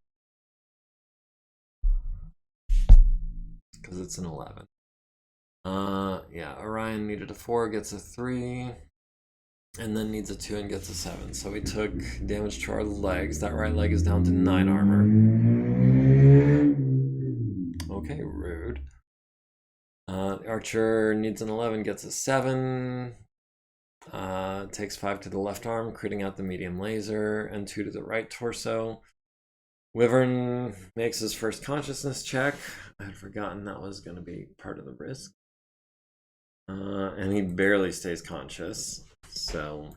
Because it's an 11. Yeah, Orion needed a 4, gets a 3. And then needs a 2 and gets a 7. So we took damage to our legs. That right leg is down to 9 armor. Okay, rude. Archer needs an 11, gets a 7. Takes 5 to the left arm, critting out the medium laser, and 2 to the right torso. Wyvern makes his first consciousness check. I had forgotten that was going to be part of the risk. And he barely stays conscious, so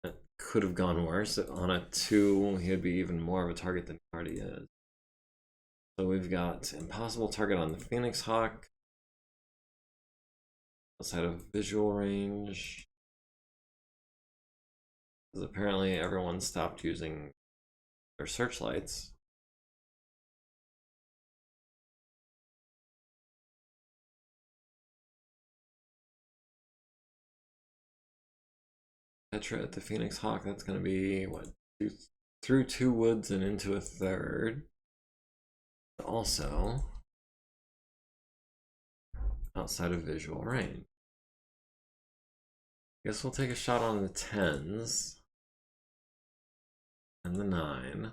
it could have gone worse. On a 2, he would be even more of a target than he already is. So we've got impossible target on the Phoenix Hawk. Outside of visual range. Because apparently everyone stopped using their searchlights. Petra at the Phoenix Hawk, that's going to be, what, through 2 woods and into a 3rd. Also, outside of visual range. Guess we'll take a shot on the 10s. And the 9.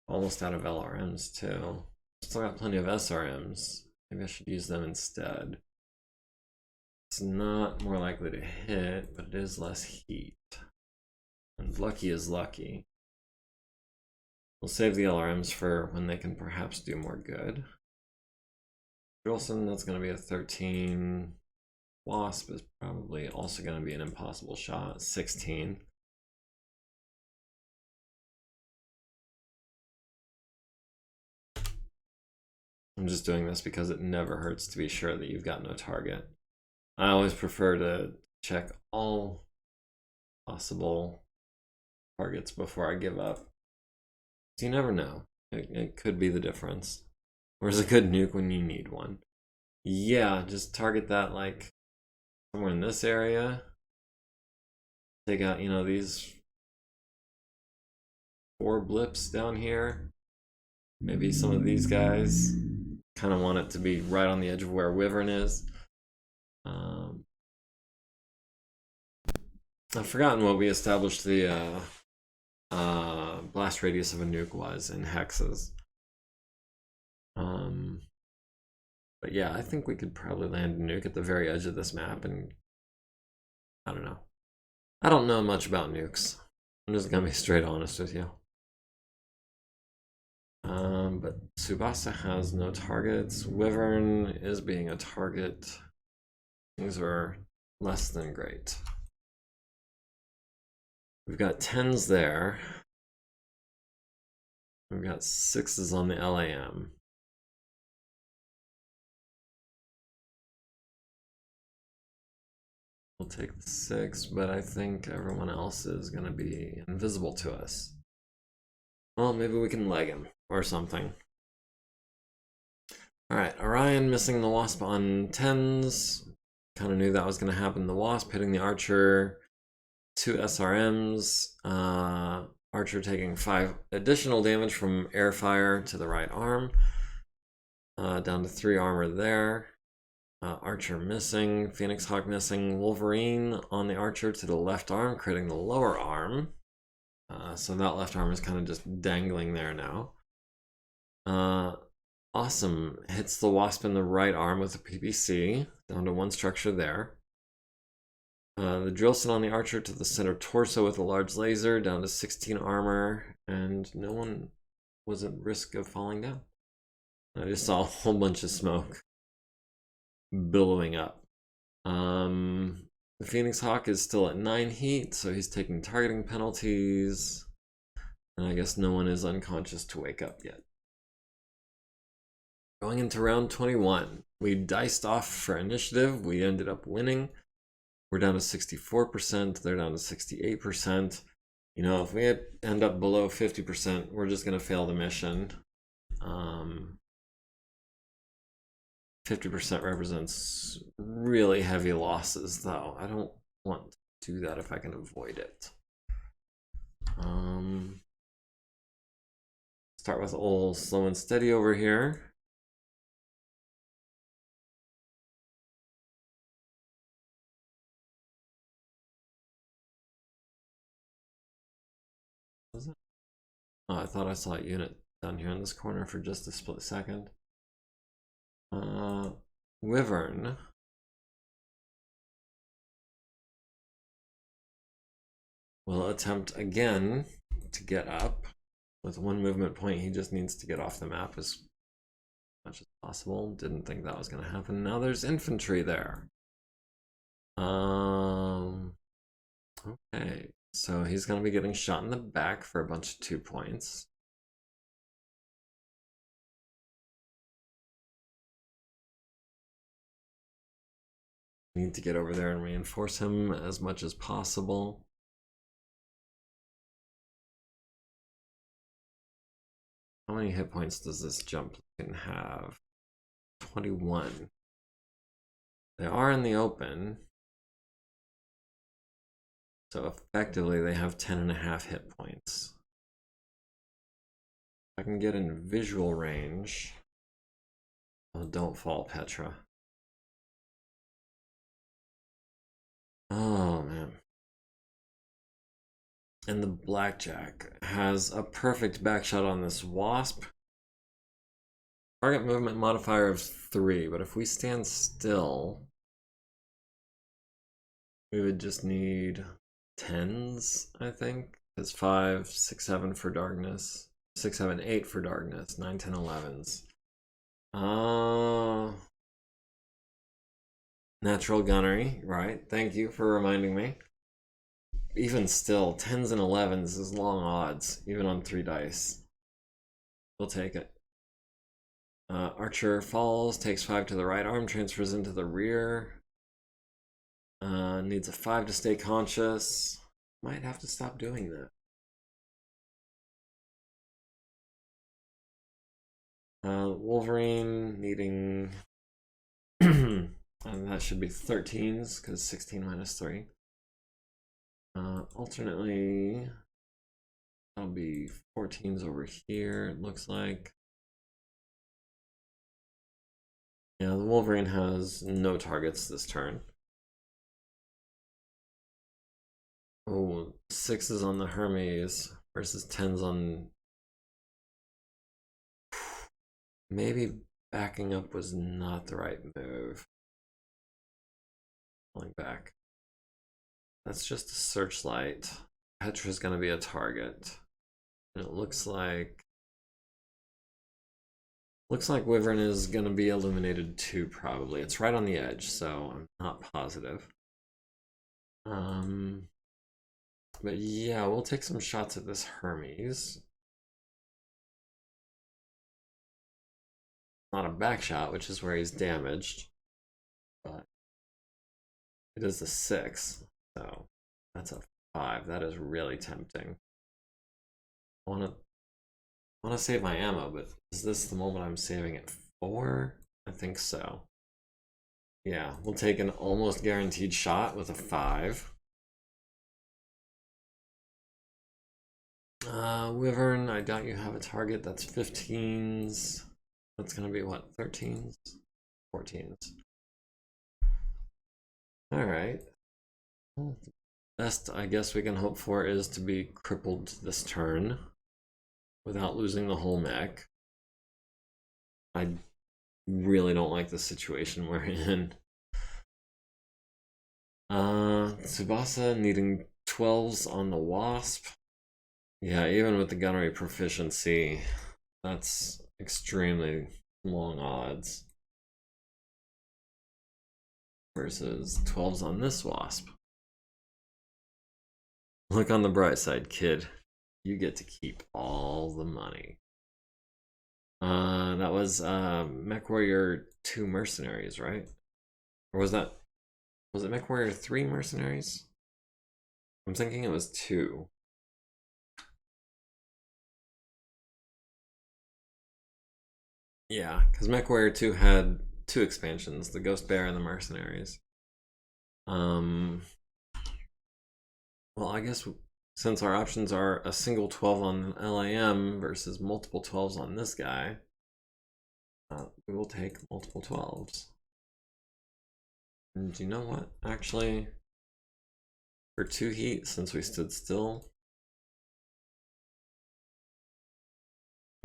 Almost out of LRMs, too. Still got plenty of SRMs. Maybe I should use them instead. It's not more likely to hit, but it is less heat. And lucky is lucky. We'll save the LRMs for when they can perhaps do more good. Wilson, that's going to be a 13. Wasp is probably also going to be an impossible shot. 16. I'm just doing this because it never hurts to be sure that you've got no target. I always prefer to check all possible targets before I give up. So you never know. It could be the difference. Where's a good nuke when you need one? Yeah, just target that like somewhere in this area. Take out, you know, these 4 blips down here. Maybe some of these guys. Kind of want it to be right on the edge of where Wyvern is. I've forgotten what we established the blast radius of a nuke was in hexes. But yeah, I think we could probably land a nuke at the very edge of this map, and I don't know. I don't know much about nukes. I'm just gonna be straight honest with you. But Tsubasa has no targets. Wyvern is being a target. Things are less than great. We've got 10s there. We've got 6s on the LAM. We'll take the 6, but I think everyone else is going to be invisible to us. Well, maybe we can leg him or something. Alright, Orion missing the Wasp on 10s. Kind of knew that was going to happen. The Wasp hitting the Archer. 2 SRMs. Archer taking 5 additional damage from air fire to the right arm. Down to 3 armor there. Archer missing. Phoenix Hawk missing. Wolverine on the Archer to the left arm, critting the lower arm. So that left arm is kind of just dangling there now. Awesome. Hits the Wasp in the right arm with a PPC. Down to 1 structure there. The Drillson on the Archer to the center torso with a large laser, down to 16 armor, and no one was at risk of falling down. I just saw a whole bunch of smoke billowing up. The Phoenix Hawk is still at 9 heat, so he's taking targeting penalties. And I guess no one is unconscious to wake up yet. Going into round 21, we diced off for initiative. We ended up winning. We're down to 64%, they're down to 68%. You know, if we end up below 50%, we're just going to fail the mission. 50% represents really heavy losses, though. I don't want to do that if I can avoid it. Start with old slow and steady over here. Oh, I thought I saw a unit down here in this corner for just a split second. Wyvern. Will attempt again to get up. With 1 movement point, he just needs to get off the map as much as possible. Didn't think that was going to happen. Now there's infantry there. Okay, so he's going to be getting shot in the back for a bunch of 2 points. Need to get over there and reinforce him as much as possible. How many hit points does this jump have? 21. They are in the open. So effectively they have 10.5 hit points. I can get in visual range. Oh, don't fall, Petra. Oh, man. And the Blackjack has a perfect backshot on this Wasp. Target movement modifier of 3, but if we stand still, we would just need 10s, I think. It's 5, 6, 7 for darkness. 6, 7, 8 for darkness. 9, 10, 11s. Natural gunnery, right? Thank you for reminding me. Even still, 10s and 11s is long odds, even on 3 dice. We'll take it. Archer falls, takes 5 to the right arm, transfers into the rear. Needs a 5 to stay conscious. Might have to stop doing that. Wolverine needing... and that should be 13s, because 16 minus 3. Alternately, that'll be 14s over here, it looks like. Yeah, the Wolverine has no targets this turn. Oh, 6s on the Hermes versus 10s on... Maybe backing up was not the right move. Pulling back. That's just a searchlight. Petra's gonna be a target. And it looks like Wyvern is gonna be illuminated too, probably. It's right on the edge, so I'm not positive. But yeah, we'll take some shots at this Hermes. Not a back shot, which is where he's damaged, but it is a 6, so that's a 5. That is really tempting. I want to save my ammo, but is this the moment I'm saving it for? I think so. Yeah, we'll take an almost guaranteed shot with a 5. Wyvern, I doubt you have a target. That's 15s. That's gonna be what, 13s? 14s. Alright. Well, the best I guess we can hope for is to be crippled this turn without losing the whole mech. I really don't like the situation we're in. Tsubasa needing 12s on the Wasp. Yeah, even with the gunnery proficiency, that's extremely long odds. Versus 12s on this Wasp. Look on the bright side, kid. You get to keep all the money. That was MechWarrior 2 Mercenaries, right? Or was it MechWarrior 3 Mercenaries? I'm thinking it was 2. Yeah, because MechWarrior 2 had 2 expansions, the Ghost Bear and the Mercenaries. Well, I guess since our options are a single 12 on LAM versus multiple 12s on this guy, we will take multiple 12s. And you know what? Actually, for 2 heat, since we stood still,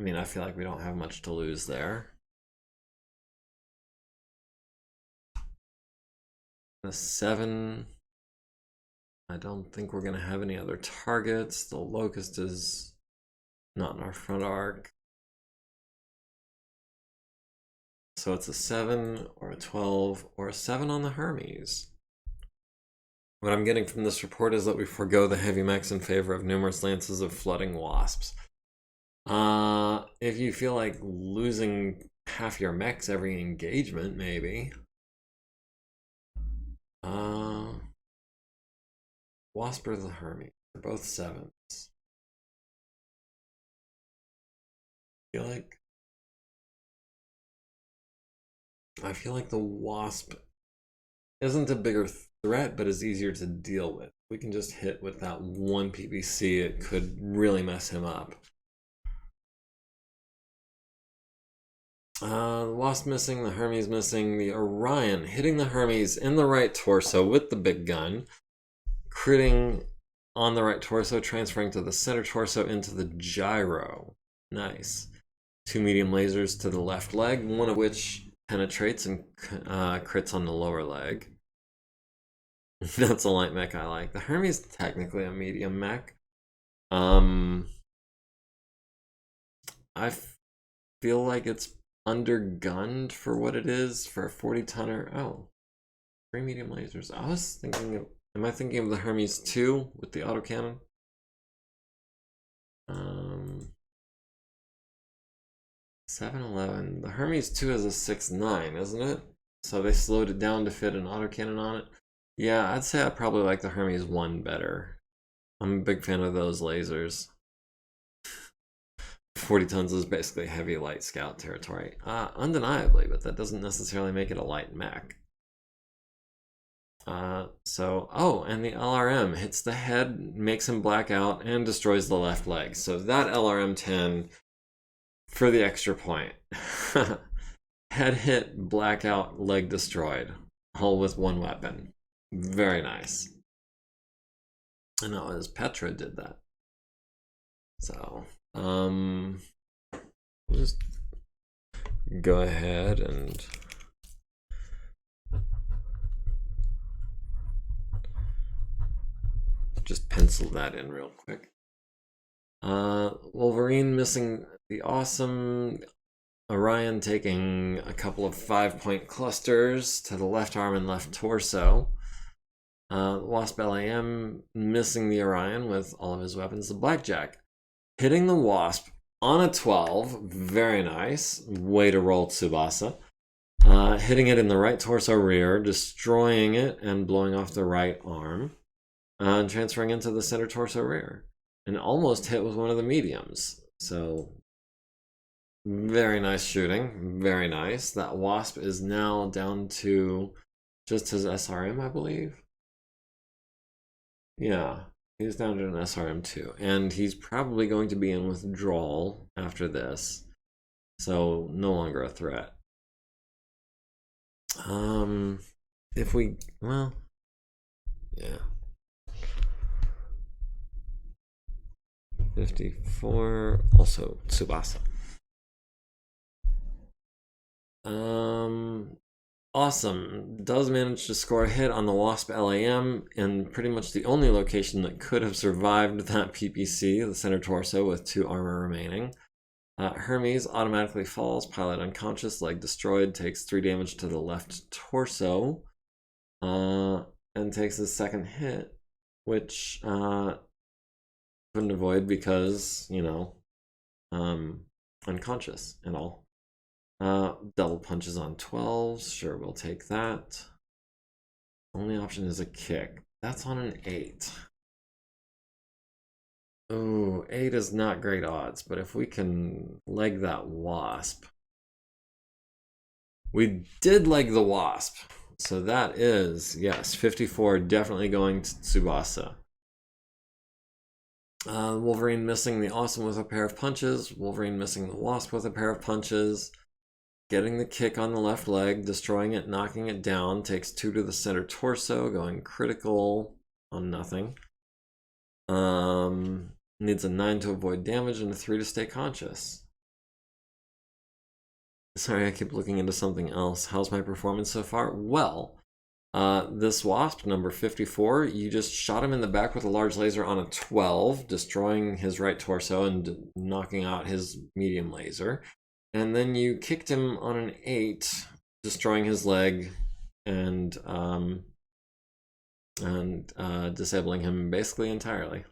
I mean, I feel like we don't have much to lose there. The 7. I don't think we're going to have any other targets. The Locust is not in our front arc. So it's a 7 or a 12 or a 7 on the Hermes. What I'm getting from this report is that we forego the heavy mechs in favor of numerous lances of flooding wasps. If you feel like losing half your mechs every engagement, maybe. Wasp or the Hermes? They're both 7s. I feel like the Wasp isn't a bigger threat, but is easier to deal with. We can just hit with that one PPC, it could really mess him up. The Wasp missing, the Hermes missing, the Orion hitting the Hermes in the right torso with the big gun, critting on the right torso, transferring to the center torso into the gyro. Nice. 2 medium lasers to the left leg, one of which penetrates and crits on the lower leg. That's a light mech I like. The Hermes is technically a medium mech. I feel like it's undergunned for what it is for a 40-tonner. Oh, 3 medium lasers. I was thinking of, am I thinking of the Hermes 2 with the autocannon? 711. The Hermes 2 is a 6.9, isn't it? So they slowed it down to fit an autocannon on it. Yeah, I'd say I probably like the Hermes 1 better. I'm a big fan of those lasers. 40 tons is basically heavy light scout territory. Undeniably, but that doesn't necessarily make it a light mech. Oh, and the LRM hits the head, makes him black out, and destroys the left leg. So that LRM 10 for the extra point. Head hit, blackout, leg destroyed. All with 1 weapon. Very nice. And that was Petra did that. So, we'll just go ahead and just pencil that in real quick. Wolverine missing the awesome, Orion taking a couple of 5-point clusters to the left arm and left torso. Wasp LAM missing the Orion with all of his weapons. The Blackjack hitting the Wasp on a 12. Very nice. Way to roll Tsubasa. Hitting it in the right torso rear, destroying it and blowing off the right arm. And transferring into the center torso rear. And almost hit with one of the mediums. So, very nice shooting. Very nice. That Wasp is now down to just his SRM, I believe. Yeah, he's down to an SRM 2. And he's probably going to be in withdrawal after this. So, no longer a threat. If we, well, yeah. 54, also Tsubasa. Awesome. Does manage to score a hit on the Wasp LAM in pretty much the only location that could have survived that PPC, the center torso with 2 armor remaining. Hermes automatically falls, pilot unconscious, leg destroyed, takes 3 damage to the left torso, and takes his second hit, which couldn't avoid because, you know, unconscious and all. Double punches on 12s. Sure, we'll take that. Only option is a kick. That's on an 8. Oh, 8 is not great odds, but if we can leg that Wasp. We did leg the Wasp. So that is, yes, 54 definitely going to Tsubasa. Wolverine missing the Awesome with a pair of punches. Wolverine missing the Wasp with a pair of punches. Getting the kick on the left leg, destroying it, knocking it down. Takes 2 to the center torso, going critical on nothing. Needs a 9 to avoid damage and a 3 to stay conscious. Sorry, I keep looking into something else. How's my performance so far? Well, this wasp, number 54, you just shot him in the back with a large laser on a 12, destroying his right torso and knocking out his medium laser. And then you kicked him on an 8, destroying his leg and disabling him basically entirely.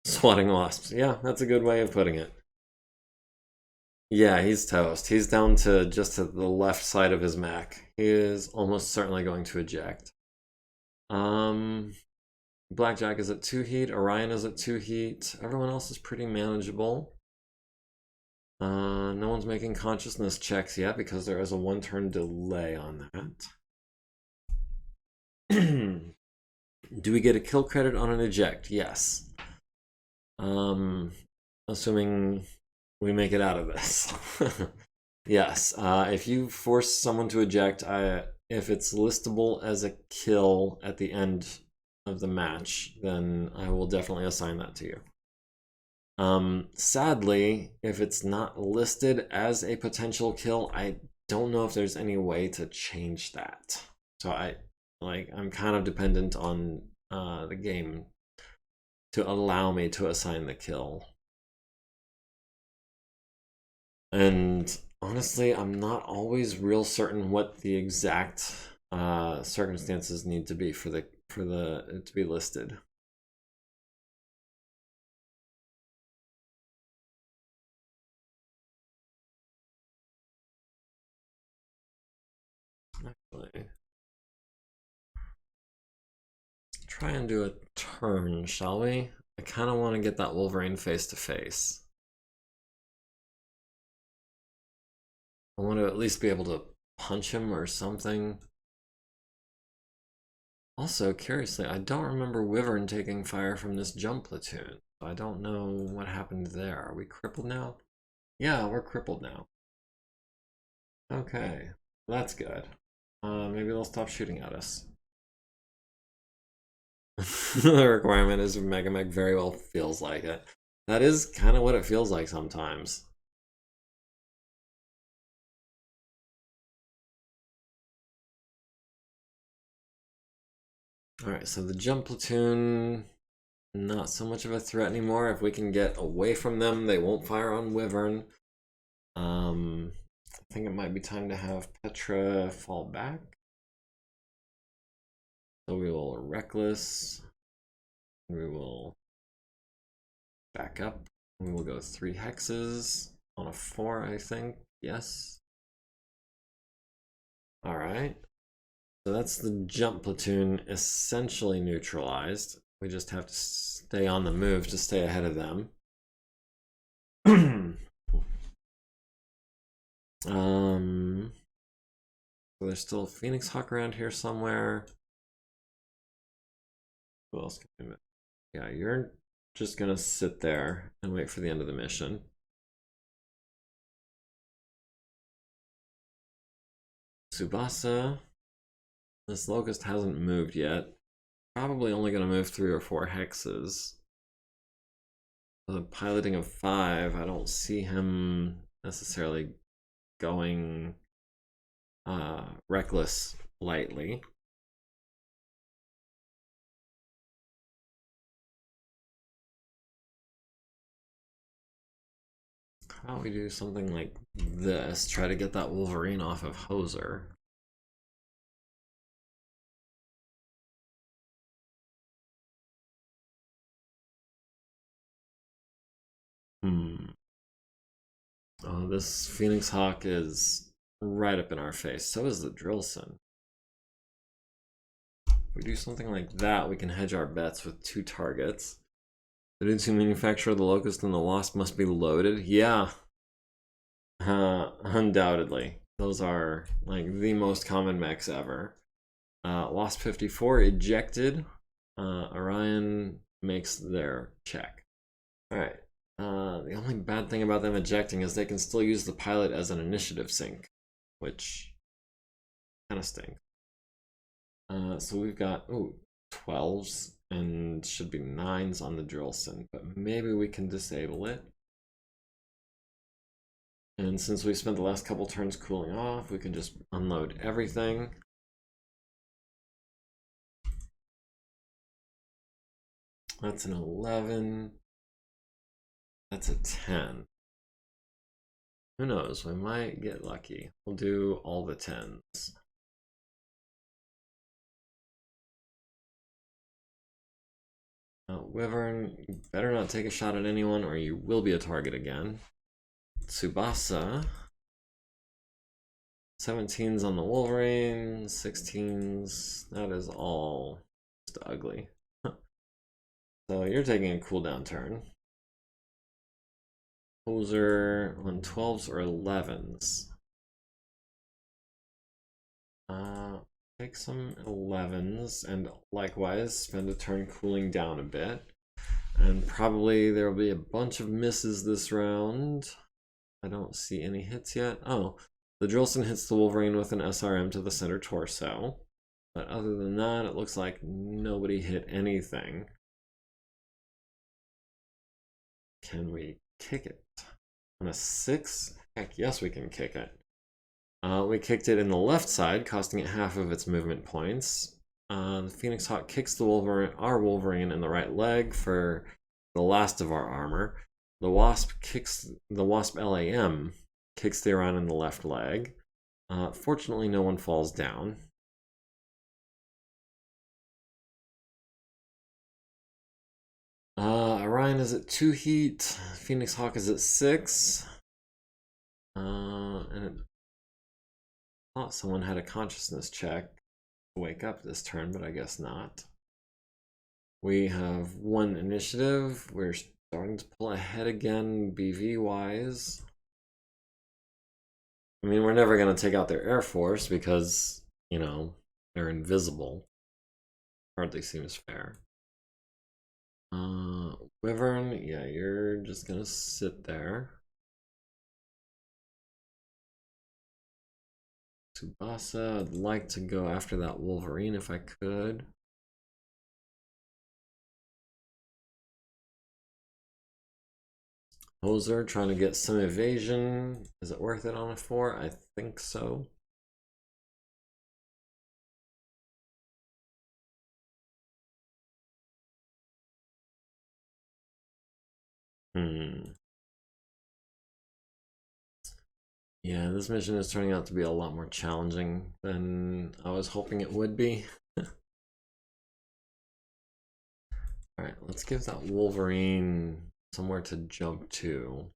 Swatting wasps. Yeah, that's a good way of putting it. Yeah, he's toast. He's down to just to the left side of his mech. He is almost certainly going to eject. Blackjack is at 2 heat. Orion is at 2 heat. Everyone else is pretty manageable. No one's making consciousness checks yet because there is a 1-turn delay on that. Do we get a kill credit on an eject? Yes. Assuming we make it out of this. Yes. If you force someone to eject, if it's listable as a kill at the end of the match, then I will definitely assign that to you. Sadly, if it's not listed as a potential kill, I don't know if there's any way to change that. So I'm kind of dependent on the game to allow me to assign the kill. And honestly, I'm not always real certain what the exact circumstances need to be for it to be listed. Actually, try and do a turn, shall we? I kind of want to get that Wolverine face to face. I want to at least be able to punch him or something. Also, curiously, I don't remember Wyvern taking fire from this jump platoon. I don't know what happened there. Are we crippled now? Yeah, we're crippled now. Okay, that's good. Maybe they'll stop shooting at us. The requirement is Megamek very well feels like it. That is kind of what it feels like sometimes. Alright, so the jump platoon, not so much of a threat anymore. If we can get away from them, they won't fire on Wyvern. I think it might be time to have Petra fall back. So we will Reckless. We will back up. We will go 3 hexes on a 4, I think. Yes. Alright. So that's the jump platoon essentially neutralized. We just have to stay on the move to stay ahead of them. So there's still a Phoenix Hawk around here somewhere. Who else can we? Yeah, you're just gonna sit there and wait for the end of the mission. Tsubasa. This Locust hasn't moved yet. Probably only gonna move 3 or 4 hexes. The piloting of 5, I don't see him necessarily going reckless lightly. How about we do something like this? Try to get that Wolverine off of Hoser. Oh, this Phoenix Hawk is right up in our face. So is the Drillson. If we do something like that, we can hedge our bets with 2 targets. The dudes who manufacture the Locust and the Wasp must be loaded. Yeah. Undoubtedly. Those are like the most common mechs ever. Wasp 54 ejected. Orion makes their check. Alright. The only bad thing about them ejecting is they can still use the pilot as an initiative sync, which kind of stinks. So we've got 12s and should be 9s on the Drillson, but maybe we can disable it. And since we spent the last couple turns cooling off, we can just unload everything. That's an 11. That's a 10. Who knows? We might get lucky. We'll do all the 10s. Wyvern, you better not take a shot at anyone or you will be a target again. Tsubasa. 17s on the Wolverine, 16s. That is all just ugly. So you're taking a cooldown turn. Poser on 12s or 11s. Take some 11s and likewise spend a turn cooling down a bit. And probably there will be a bunch of misses this round. I don't see any hits yet. Oh, the Drillson hits the Wolverine with an SRM to the center torso. But other than that, it looks like nobody hit anything. Can we kick it? On a 6? Heck yes, we can kick it. We kicked it in the left side, costing it half of its movement points. The Phoenix Hawk kicks the our Wolverine in the right leg for the last of our armor. The Wasp LAM kicks the Orion in the left leg. Fortunately, no one falls down. Orion is at 2 heat. Phoenix Hawk is at 6. And I thought someone had a consciousness check to wake up this turn, but I guess not. We have 1 initiative. We're starting to pull ahead again, BV-wise. I mean, we're never going to take out their Air Force because, you know, they're invisible. Hardly seems fair. Wyvern, yeah, you're just going to sit there. Tsubasa, I'd like to go after that Wolverine if I could. Hoser trying to get some evasion. Is it worth it on a 4? I think so. Yeah, this mission is turning out to be a lot more challenging than I was hoping it would be. Alright, let's give that Wolverine somewhere to jump to.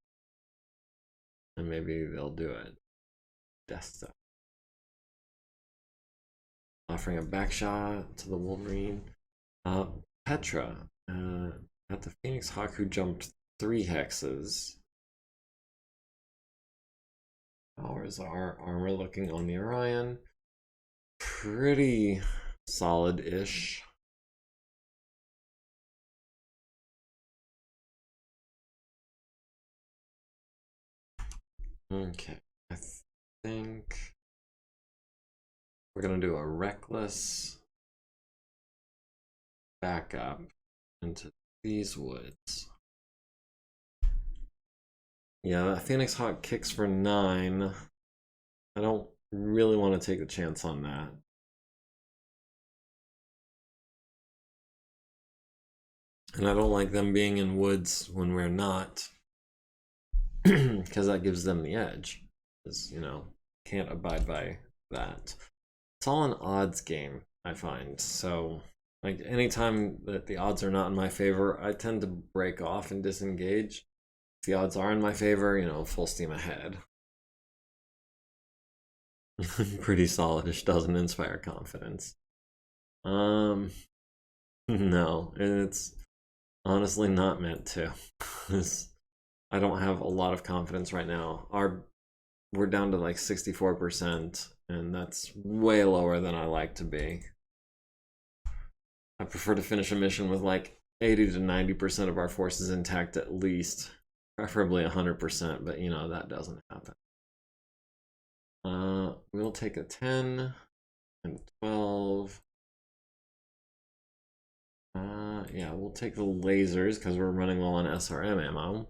And maybe they'll do it. Death. Offering a back shot to the Wolverine. Petra, at the Phoenix Hawk who jumped 3 hexes. How is our armor looking on the Orion? Pretty solid-ish. Okay, I think we're gonna do a reckless backup into these woods. Yeah, that Phoenix Hawk kicks for 9. I don't really want to take a chance on that. And I don't like them being in woods when we're not. Because that gives them the edge. Because, you know, can't abide by that. It's all an odds game, I find. So, like, anytime that the odds are not in my favor, I tend to break off and disengage. If the odds are in my favor, you know, full steam ahead. Pretty solidish, doesn't inspire confidence. No, and it's honestly not meant to. I don't have a lot of confidence right now. We're down to like 64%, and that's way lower than I like to be. I prefer to finish a mission with like 80 to 90% of our forces intact at least, preferably 100%, but you know, that doesn't happen. We'll take a 10 and 12. Yeah, we'll take the lasers because we're running low on SRM ammo.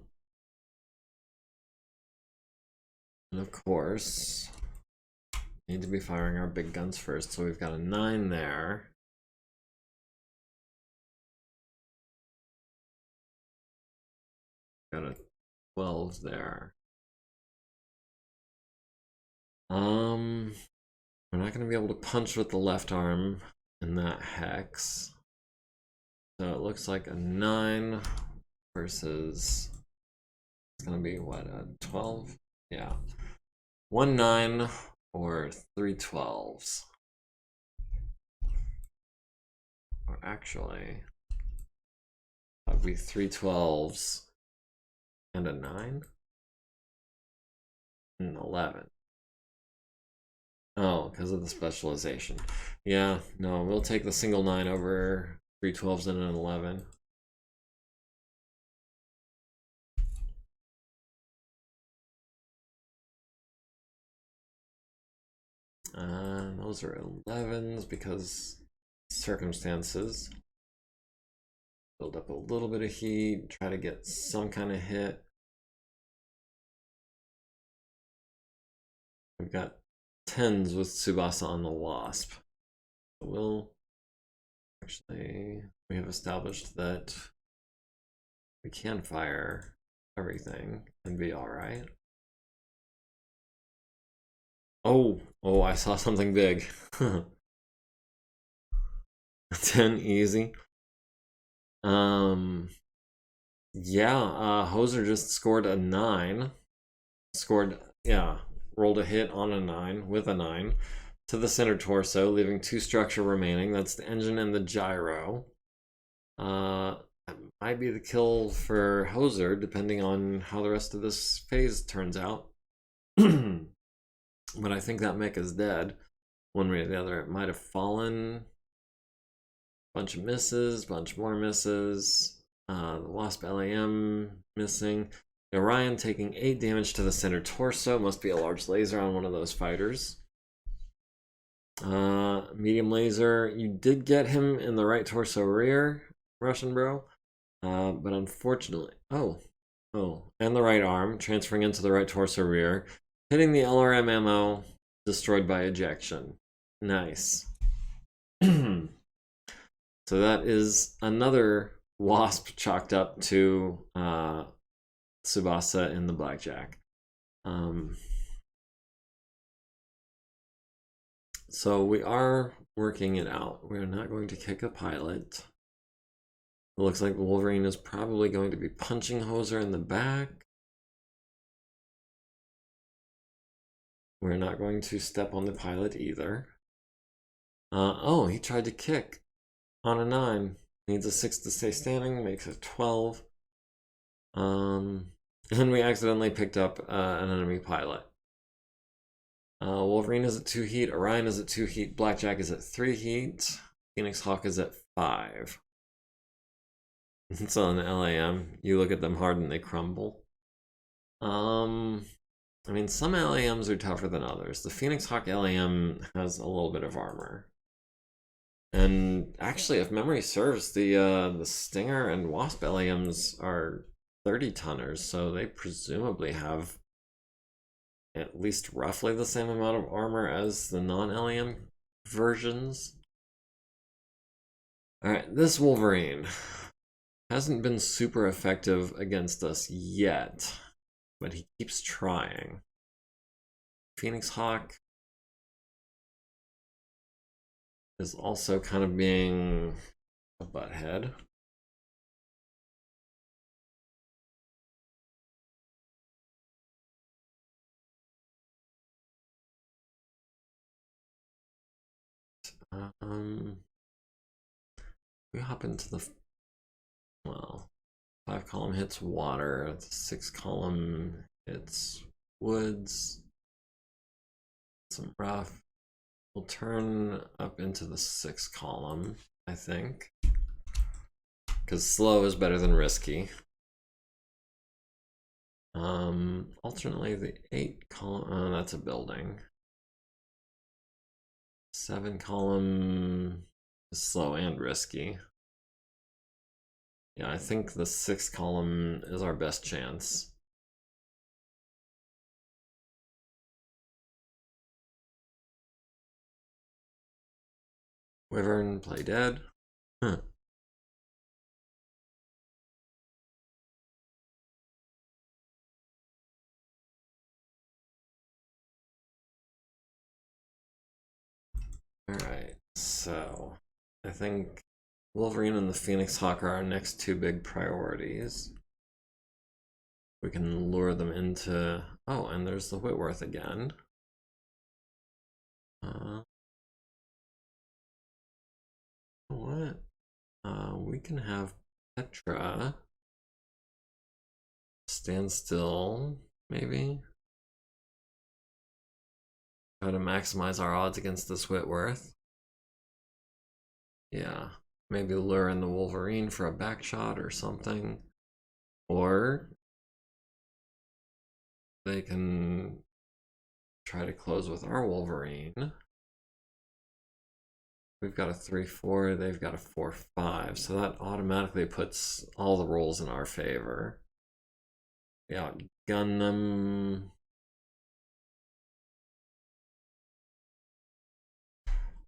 And of course, need to be firing our big guns first, so we've got a 9 there. Got a 12 there. We're not going to be able to punch with the left arm in that hex. So it looks like a 9 versus, it's going to be what, a 12? Yeah. 1 9 or 3 12s. Or actually, that would be 3 12s and a 9 and 11. Oh, because of the specialization. Yeah, no, we'll take the single 9 over 3 12s and an 11. Those are 11s because circumstances. Build up a little bit of heat, try to get some kind of hit. We've got 10s with Tsubasa on the Wasp. We'll actually, we have established that we can fire everything and be all right. Oh, I saw something big. 10 easy. Yeah, Hoser just scored a 9. Rolled a hit on a 9 with a 9 to the center torso, leaving 2 structure remaining. That's the engine and the gyro. That might be the kill for Hoser, depending on how the rest of this phase turns out. But I think that mech is dead. One way or the other, it might have fallen. Bunch of misses, bunch more misses. The Wasp LAM missing. The Orion taking 8 damage to the center torso. Must be a large laser on one of those fighters. Medium laser. You did get him in the right torso rear, Russian bro. But unfortunately, and the right arm, transferring into the right torso rear, hitting the LRM ammo, destroyed by ejection. Nice. So that is another Wasp chalked up to Tsubasa in the Blackjack. So we are working it out. We're not going to kick a pilot. It looks like Wolverine is probably going to be punching Hoser in the back. We're not going to step on the pilot either. Oh, he tried to kick on a 9. Needs a 6 to stay standing, makes it 12. And we accidentally picked up an enemy pilot. Wolverine is at 2 heat, Orion is at 2 heat, Blackjack is at 3 heat, Phoenix Hawk is at 5. It's on LAM. You look at them hard and they crumble. I mean, some LAMs are tougher than others. The Phoenix Hawk LAM has a little bit of armor. And actually, if memory serves, the Stinger and Wasp LAMs are 30 tonners, so they presumably have at least roughly the same amount of armor as the non-LAM versions. Alright, this Wolverine hasn't been super effective against us yet, but he keeps trying. Phoenix Hawk is also kind of being a butthead. We hop into the, well, 5 column hits water, 6 column hits woods, some rough. We'll turn up into the 6 column, I think, because slow is better than risky. Alternately, the 8 column, that's a building. 7 column is slow and risky. Yeah, I think the 6 column is our best chance. Wyvern, play dead. Huh. Alright, so I think Wolverine and the Phoenix Hawk are our next two big priorities. We can lure them into... Oh, and there's the Whitworth again. What? We can have Petra stand still, maybe. Try to maximize our odds against this Whitworth. Yeah, maybe lure in the Wolverine for a back shot or something. Or they can try to close with our Wolverine. We've got a 3-4, they've got a 4-5, so that automatically puts all the rolls in our favor. We outgun them.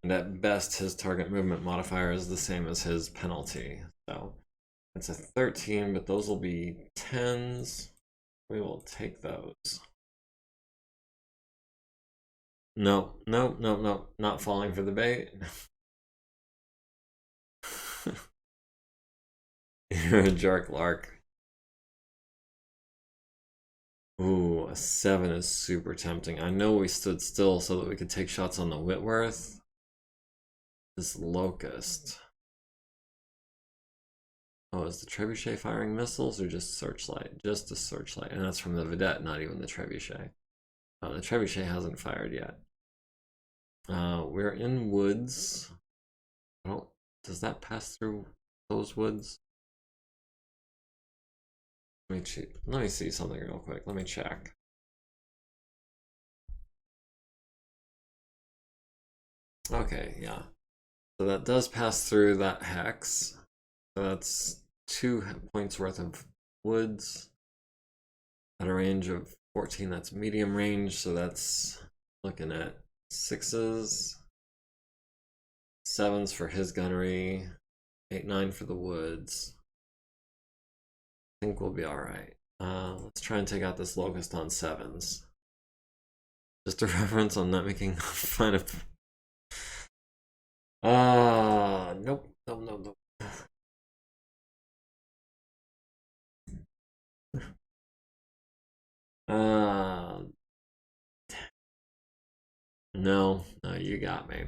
And at best, his target movement modifier is the same as his penalty. So it's a 13, but those will be 10s. We will take those. No, no, no, no, not falling for the bait. You're a jerk, Lark. Ooh, a 7 is super tempting. I know we stood still so that we could take shots on the Whitworth. This Locust. Oh, is the Trebuchet firing missiles or just Searchlight? Just a Searchlight, and that's from the Vedette, not even the Trebuchet. Oh, the Trebuchet hasn't fired yet. We're in woods. Oh, does that pass through those woods? Let me see something real quick. Let me check. Okay, yeah. So that does pass through that hex. So that's 2 points worth of woods at a range of 14. That's medium range, so that's looking at 6s, 7s for his gunnery, 8, 9 for the woods. I think we'll be all right. Let's try and take out this Locust on 7s. Just a reference on not making fun of. Nope, nope, nope, nope. No, you got me.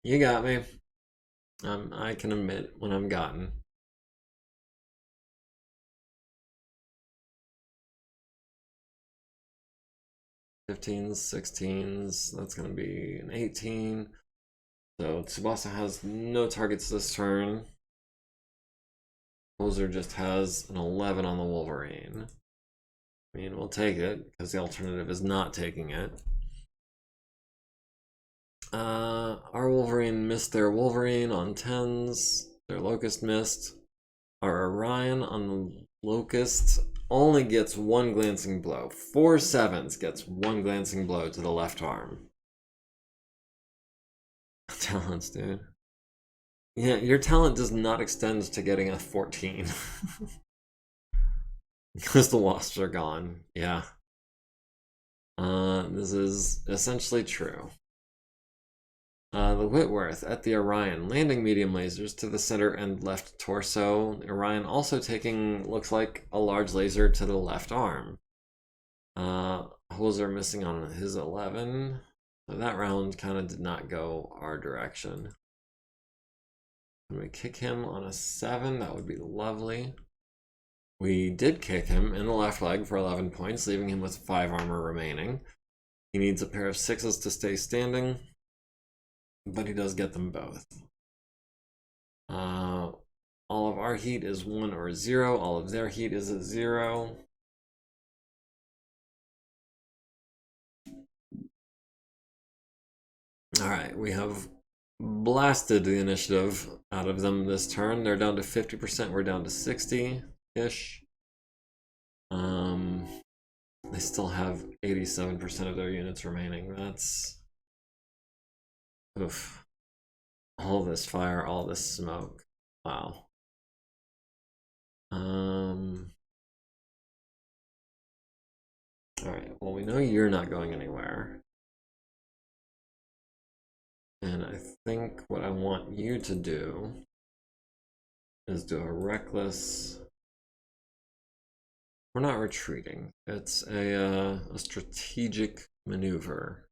You got me. I can admit when I'm gotten. '15s, 16s, that's gonna be an 18. So Tsubasa has no targets this turn. Poser just has an 11 on the Wolverine. I mean, we'll take it, because the alternative is not taking it. Our Wolverine missed their Wolverine on 10s. Their Locust missed. Our Orion on the Locust only gets 1 glancing blow. 4 7s gets 1 glancing blow to the left arm. Talents, dude. Yeah, your talent does not extend to getting a 14. Because the wasps are gone. Yeah. This is essentially true. The Whitworth at the Orion, landing medium lasers to the center and left torso. The Orion also taking, looks like, a large laser to the left arm. Hoser missing on his 11. So that round kind of did not go our direction. Can we kick him on a 7? That would be lovely. We did kick him in the left leg for 11 points, leaving him with 5 armor remaining. He needs a pair of 6s to stay standing, but he does get them both. All of our heat is 1 or 0. All of their heat is at 0. Alright, we have blasted the initiative out of them this turn. They're down to 50%, we're down to 60-ish. They still have 87% of their units remaining. That's... oof. All this fire, all this smoke. Wow. Alright, well, we know you're not going anywhere. And I think what I want you to do is do a reckless... We're not retreating. It's a strategic maneuver.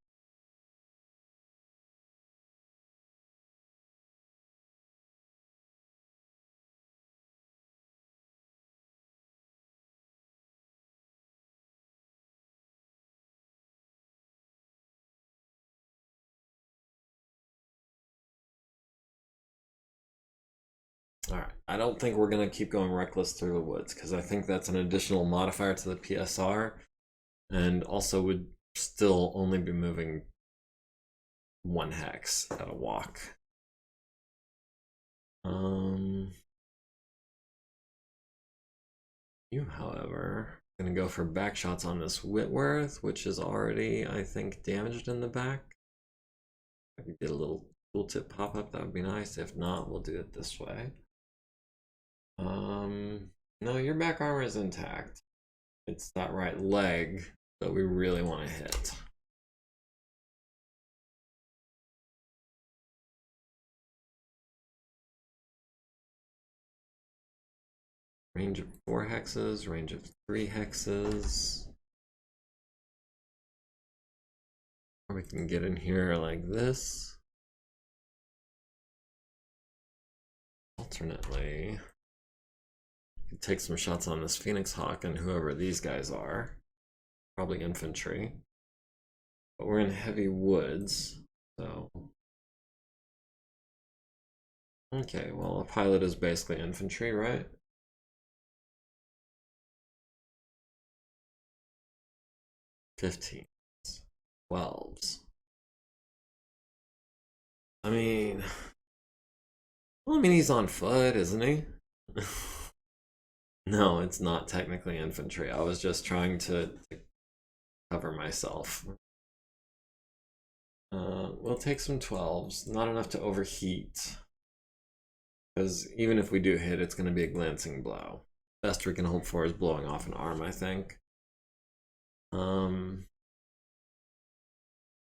Alright, I don't think we're going to keep going reckless through the woods, because I think that's an additional modifier to the PSR, and also would still only be moving 1 hex at a walk. You, however, are going to go for back shots on this Whitworth, which is already, I think, damaged in the back. If we get a little tooltip pop-up, that would be nice. If not, we'll do it this way. No, your back armor is intact. It's that right leg that we really want to hit. Range of 4 hexes, range of 3 hexes. Or we can get in here like this. Alternately, you can take some shots on this Phoenix Hawk and whoever these guys are. Probably infantry. But we're in heavy woods, so... Okay, well, a pilot is basically infantry, right? 15s. 12s. I mean, he's on foot, isn't he? No, it's not technically infantry. I was just trying to cover myself. We'll take some 12s. Not enough to overheat. Because even if we do hit, it's going to be a glancing blow. Best we can hope for is blowing off an arm, I think.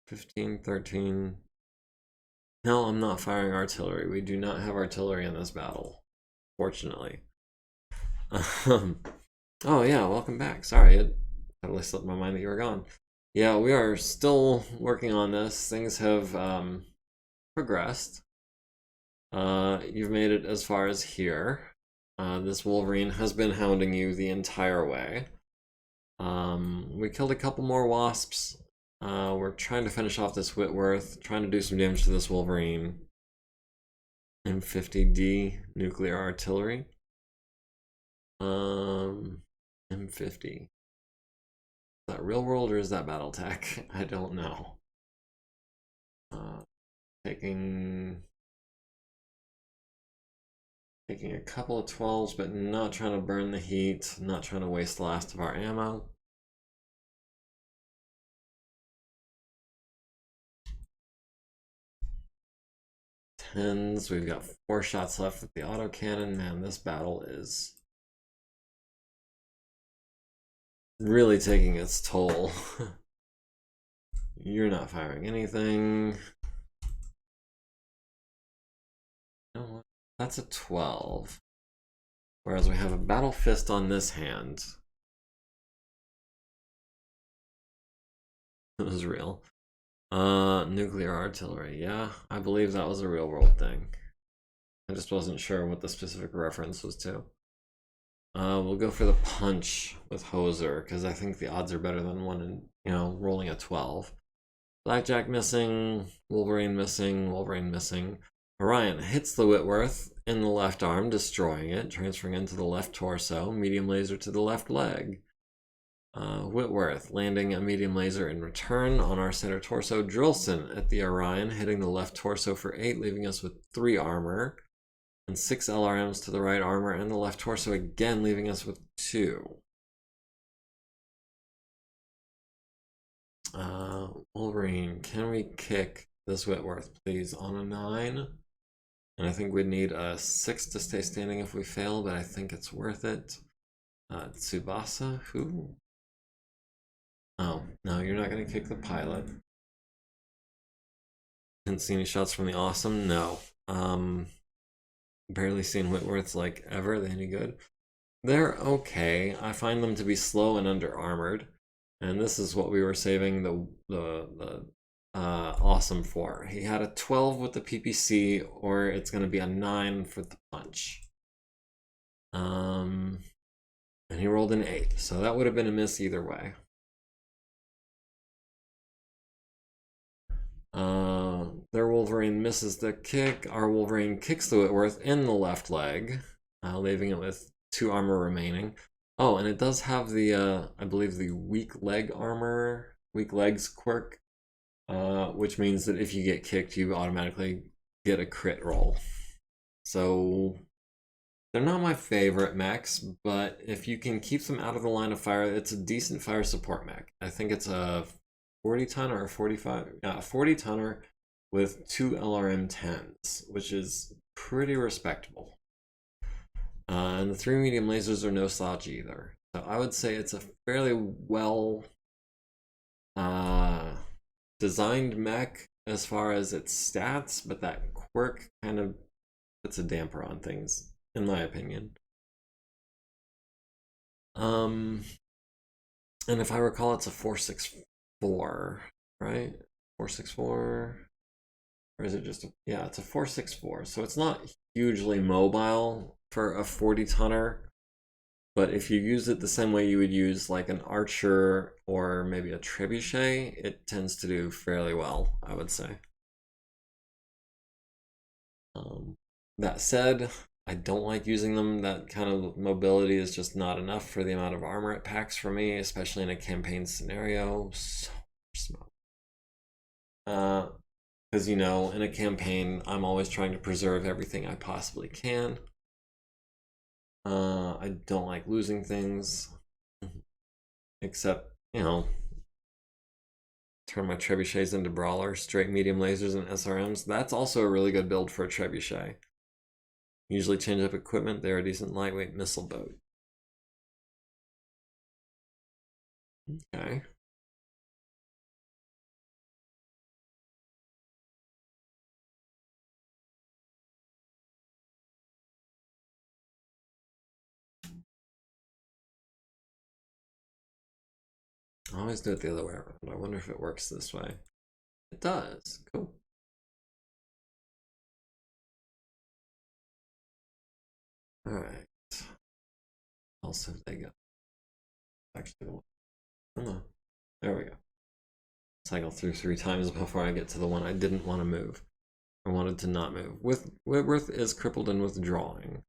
15, 13. No, I'm not firing artillery. We do not have artillery in this battle, fortunately. Oh yeah, welcome back. Sorry, it totally slipped my mind that you were gone. Yeah, we are still working on this. Things have progressed. You've made it as far as here. This Wolverine has been hounding you the entire way. We killed a couple more wasps. We're trying to finish off this Whitworth, trying to do some damage to this Wolverine. M50D nuclear artillery. M50. Is that real world or is that battle tech? I don't know. Taking a couple of 12s, but not trying to burn the heat, not trying to waste the last of our ammo. Tens, we've got 4 shots left with the autocannon. Man, this battle is really taking its toll. You're not firing anything. No, that's a 12. Whereas we have a battle fist on this hand. It was real. Nuclear artillery. Yeah, I believe that was a real world thing. I just wasn't sure what the specific reference was to. We'll go for the punch with Hoser, because I think the odds are better than one in, rolling a 12. Blackjack missing, Wolverine missing, Wolverine missing. Orion hits the Whitworth in the left arm, destroying it, transferring into the left torso, medium laser to the left leg. Whitworth landing a medium laser in return on our center torso. Drillson at the Orion, hitting the left torso for 8, leaving us with 3 armor. And 6 LRMs to the right armor and the left torso again, leaving us with 2. Wolverine, can we kick this Whitworth, please, on a 9? And I think we'd need a 6 to stay standing if we fail, but I think it's worth it. Tsubasa, who? Oh, no, you're not going to kick the pilot. Didn't see any shots from the awesome? No. Barely seen Whitworth's like ever. Are they any good? They're okay. I find them to be slow and under armored. And this is what we were saving the awesome for. He had a 12 with the PPC, or it's going to be a 9 for the punch. And he rolled an 8, so that would have been a miss either way. Their Wolverine misses the kick. Our Wolverine kicks the Whitworth in the left leg, leaving it with 2 armor remaining. Oh, and it does have the, I believe, the weak legs quirk, which means that if you get kicked, you automatically get a crit roll. So they're not my favorite mechs, but if you can keep them out of the line of fire, it's a decent fire support mech. I think it's a 40 tonner or 45, yeah, 40 tonner with 2 LRM 10s, which is pretty respectable. And the 3 medium lasers are no slouch either. So I would say it's a fairly well designed mech as far as its stats, but that quirk kind of puts a damper on things, in my opinion. And if I recall, it's a 464, right? 464, or is it just a, yeah, it's a 464. So it's not hugely mobile for a 40 tonner, but if you use it the same way you would use like an archer or maybe a trebuchet, it tends to do fairly well, I would say. That said, I don't like using them. That kind of mobility is just not enough for the amount of armor it packs for me, especially in a campaign scenario. So much smoke. Because, you know, in a campaign, I'm always trying to preserve everything I possibly can. I don't like losing things, except, you know, turn my trebuchets into brawlers, straight medium lasers and SRMs. That's also a really good build for a trebuchet. Usually change up equipment. They're a decent lightweight missile boat. Okay. I always do it the other way around. I wonder if it works this way. It does. Cool. All right. Also, they go. Actually, oh, there we go. Cycle through 3 times before I get to the one I didn't want to move. I wanted to not move. Whitworth is crippled and withdrawing.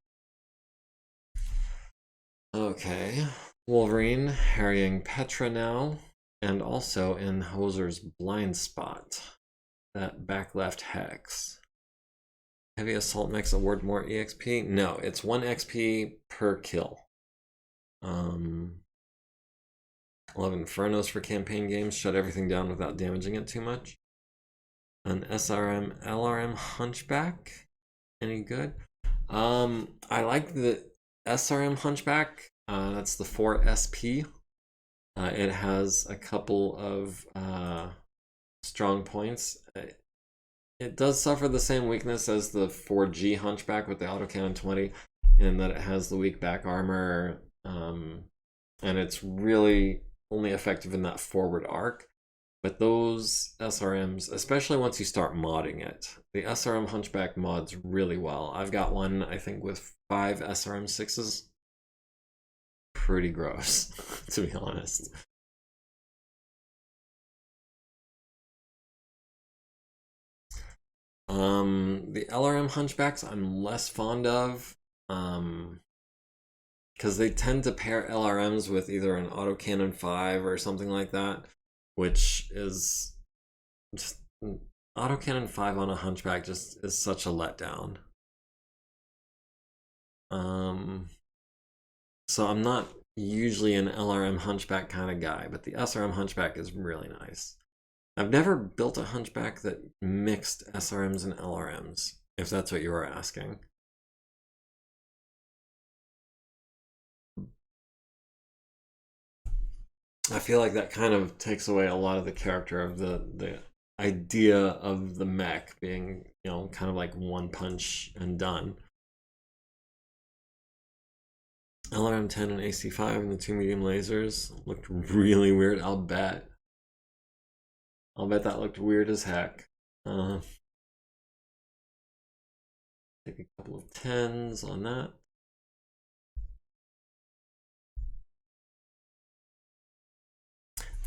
Okay. Wolverine harrying Petra now, and also in Hoser's blind spot. That back left hex. Heavy assault mechs award more EXP? No, it's 1 XP per kill. 11 Infernos for campaign games, shut everything down without damaging it too much. An SRM LRM Hunchback, any good? I like the SRM Hunchback. That's the 4 SP. It has a couple of strong points. It does suffer the same weakness as the 4G Hunchback with the autocannon 20, in that it has the weak back armor, and it's really only effective in that forward arc. But those SRMs, especially once you start modding it, the SRM Hunchback mods really well. I've got one, I think, with 5 SRM 6s. Pretty gross, to be honest. The LRM Hunchbacks I'm less fond of, because they tend to pair LRMs with either an autocannon 5 or something like that, which is just autocannon 5 on a Hunchback just is such a letdown. So I'm not usually an LRM Hunchback kind of guy, but the SRM Hunchback is really nice. I've never built a Hunchback that mixed SRMs and LRMs. if that's what you were asking. I feel like that kind of takes away a lot of the character of the idea of the mech being, you know, kind of like one punch and done. LRM-10 and AC-5 and the two medium lasers looked really weird. I'll bet that looked weird as heck. Take a couple of 10s on that.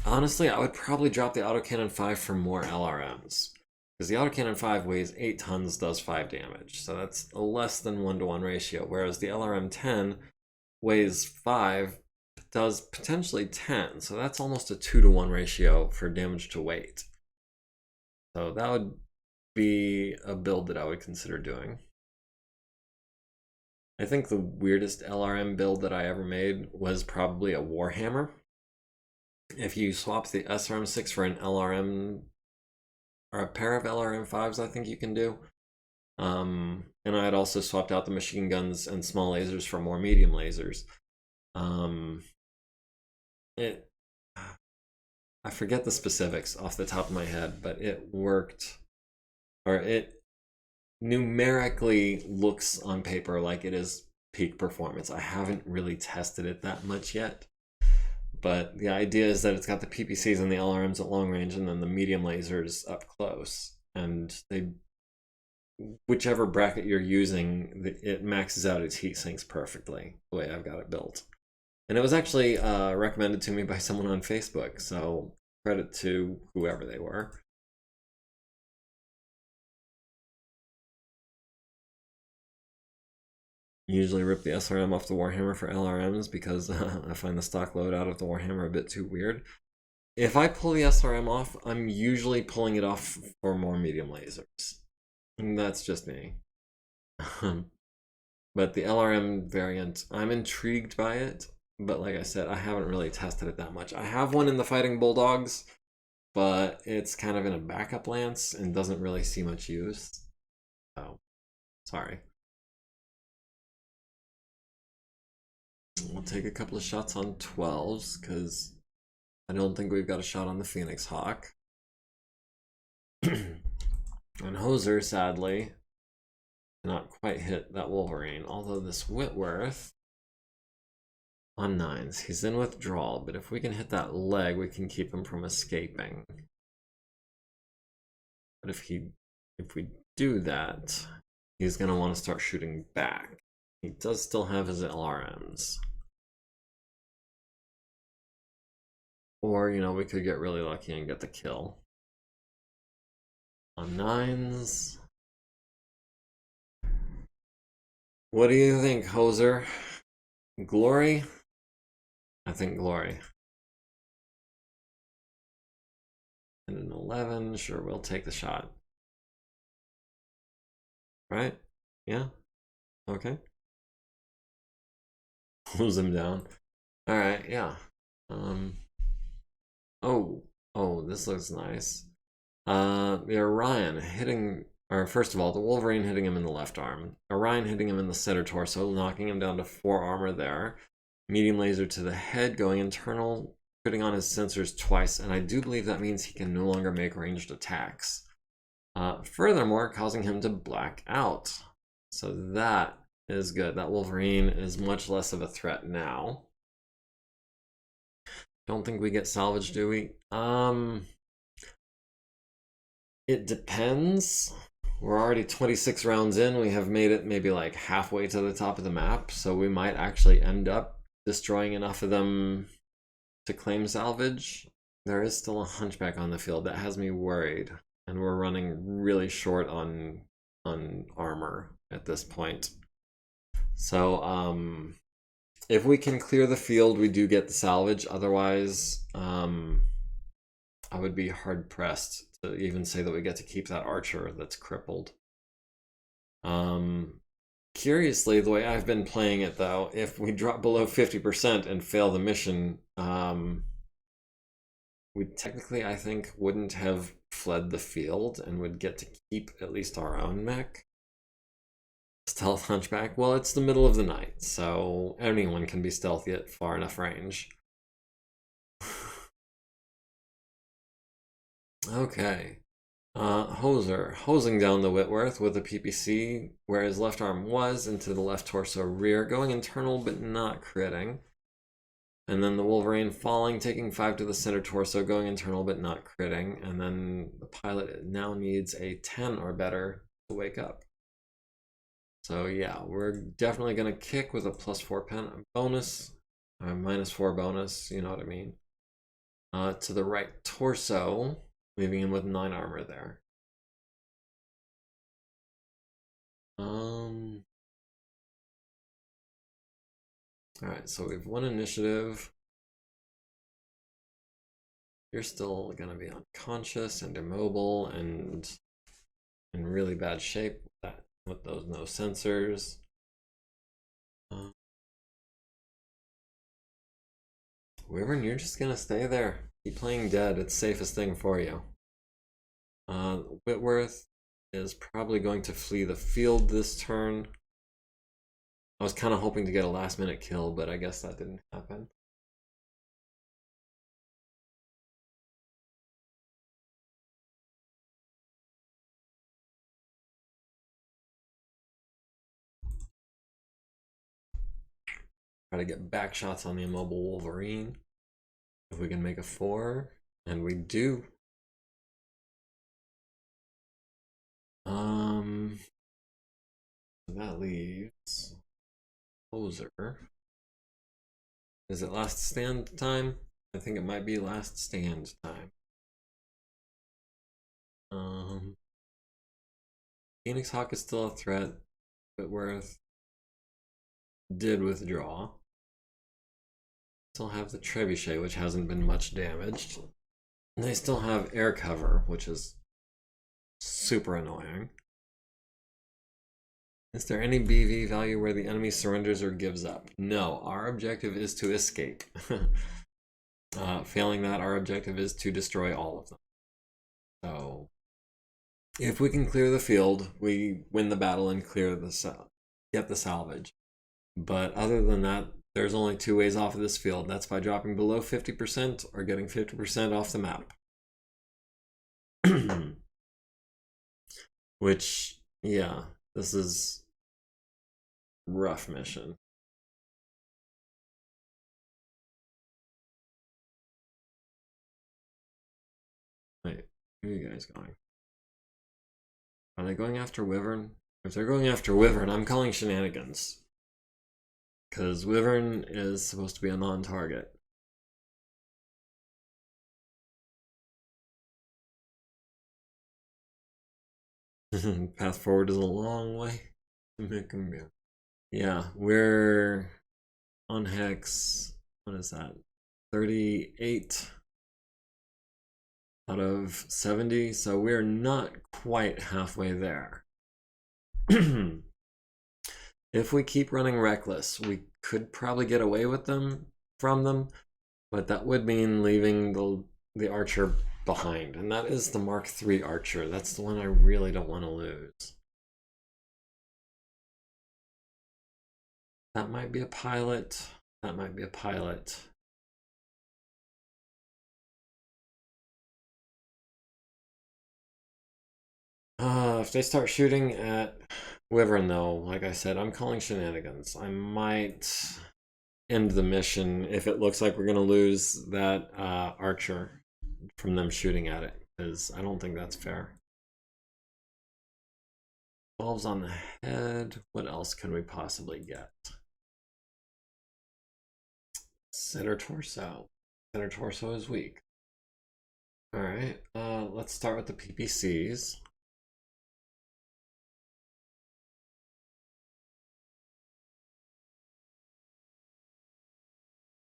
Honestly, I would probably drop the autocannon 5 for more LRMs. Because the autocannon 5 weighs 8 tons, does 5 damage. So that's a less than 1-to-1 ratio. Whereas the LRM-10 weighs 5, does potentially 10. So that's almost a 2-to-1 ratio for damage to weight. So that would be a build that I would consider doing. I think the weirdest LRM build that I ever made was probably a Warhammer. If you swap the SRM-6 for an LRM, or a pair of LRM-5s, I think you can do. And I had also swapped out the machine guns and small lasers for more medium lasers. I forget the specifics off the top of my head, but it worked, or it numerically looks on paper like it is peak performance. I haven't really tested it that much yet, but the idea is that it's got the PPCs and the LRMs at long range and then the medium lasers up close, and they, whichever bracket you're using, it maxes out its heat sinks perfectly the way I've got it built. And it was actually recommended to me by someone on Facebook, so credit to whoever they were. Usually rip the SRM off the Warhammer for LRMs because I find the stock load out of the Warhammer a bit too weird. If I pull the SRM off, I'm usually pulling it off for more medium lasers. And that's just me. But the LRM variant, I'm intrigued by it. But like I said, I haven't really tested it that much. I have one in the Fighting Bulldogs, but it's kind of in a backup lance and doesn't really see much use. So, sorry. We'll take a couple of shots on 12s because I don't think we've got a shot on the Phoenix Hawk. And Hoser, sadly, cannot quite hit that Wolverine, although this Whitworth on 9s, he's in withdrawal, but if we can hit that leg, we can keep him from escaping. But if we do that, he's going to want to start shooting back. He does still have his LRMs. Or, you know, we could get really lucky and get the kill. On 9s. What do you think, Hoser? Glory? I think glory. And an 11, sure, we'll take the shot. Right? Yeah? Okay. Close him down. Alright, yeah. Oh, this looks nice. The Orion hitting, or first of all, the Wolverine hitting him in the left arm. Orion hitting him in the center torso, knocking him down to 4 armor there. Medium laser to the head, going internal, putting on his sensors twice, and I do believe that means he can no longer make ranged attacks. Furthermore, causing him to black out. So that is good. That Wolverine is much less of a threat now. Don't think we get salvage, do we? It depends. We're already 26 rounds in. We have made it maybe like halfway to the top of the map, so we might actually end up destroying enough of them to claim salvage. There is still a Hunchback on the field. That has me worried, and we're running really short on armor at this point. So if we can clear the field, we do get the salvage. Otherwise, I would be hard pressed to even say that we get to keep that archer that's crippled. Curiously, the way I've been playing it though, if we drop below 50% and fail the mission, we technically, I think, wouldn't have fled the field and would get to keep at least our own mech. Stealth Hunchback. Well, it's the middle of the night, so anyone can be stealthy at far enough range. Okay. Hoser. Hosing down the Whitworth with a PPC where his left arm was into the left torso rear, going internal but not critting. And then the Wolverine falling, taking 5 to the center torso, going internal but not critting. And then the pilot now needs a 10 or better to wake up. So yeah, we're definitely going to kick with a +4 pen bonus, -4 bonus, you know what I mean. To the right torso, leaving him with 9 armor there. Alright, so we've won initiative. You're still gonna be unconscious and immobile and in really bad shape with those no sensors. Wyvern, you're just gonna stay there. Keep playing dead, it's safest thing for you. Whitworth is probably going to flee the field this turn. I was kind of hoping to get a last minute kill, but I guess that didn't happen. Try to get back shots on the immobile Wolverine. If we can make a 4, and we do. That leaves Hoser. Is it last stand time? I think it might be last stand time. Phoenix Hawk is still a threat. Whitworth did withdraw. Still have the Trebuchet, which hasn't been much damaged. And they still have air cover, which is super annoying. Is there any BV value where the enemy surrenders or gives up? No, our objective is to escape. Failing that, our objective is to destroy all of them. So, if we can clear the field, we win the battle and clear the get the salvage. But other than that, there's only 2 ways off of this field. That's by dropping below 50% or getting 50% off the map. Which, yeah, this is rough mission. Wait, where are you guys going? Are they going after Wyvern? If they're going after Wyvern, I'm calling shenanigans. Because Wyvern is supposed to be a non-target. Path forward is a long way to make him. Yeah, we're on Hex. What is that? 38 out of 70, so we're not quite halfway there. If we keep running Reckless, we could probably get away with them from them, but that would mean leaving the Archer behind, and that is the Mark III Archer. That's the one I really don't want to lose. That might be a pilot. That might be a pilot. If they start shooting at Wyvern, though, like I said, I'm calling shenanigans. I might end the mission if it looks like we're going to lose that Archer from them shooting at it, because I don't think that's fair. 12's on the head. What else can we possibly get? Center torso. Center torso is weak. Alright, let's start with the PPCs.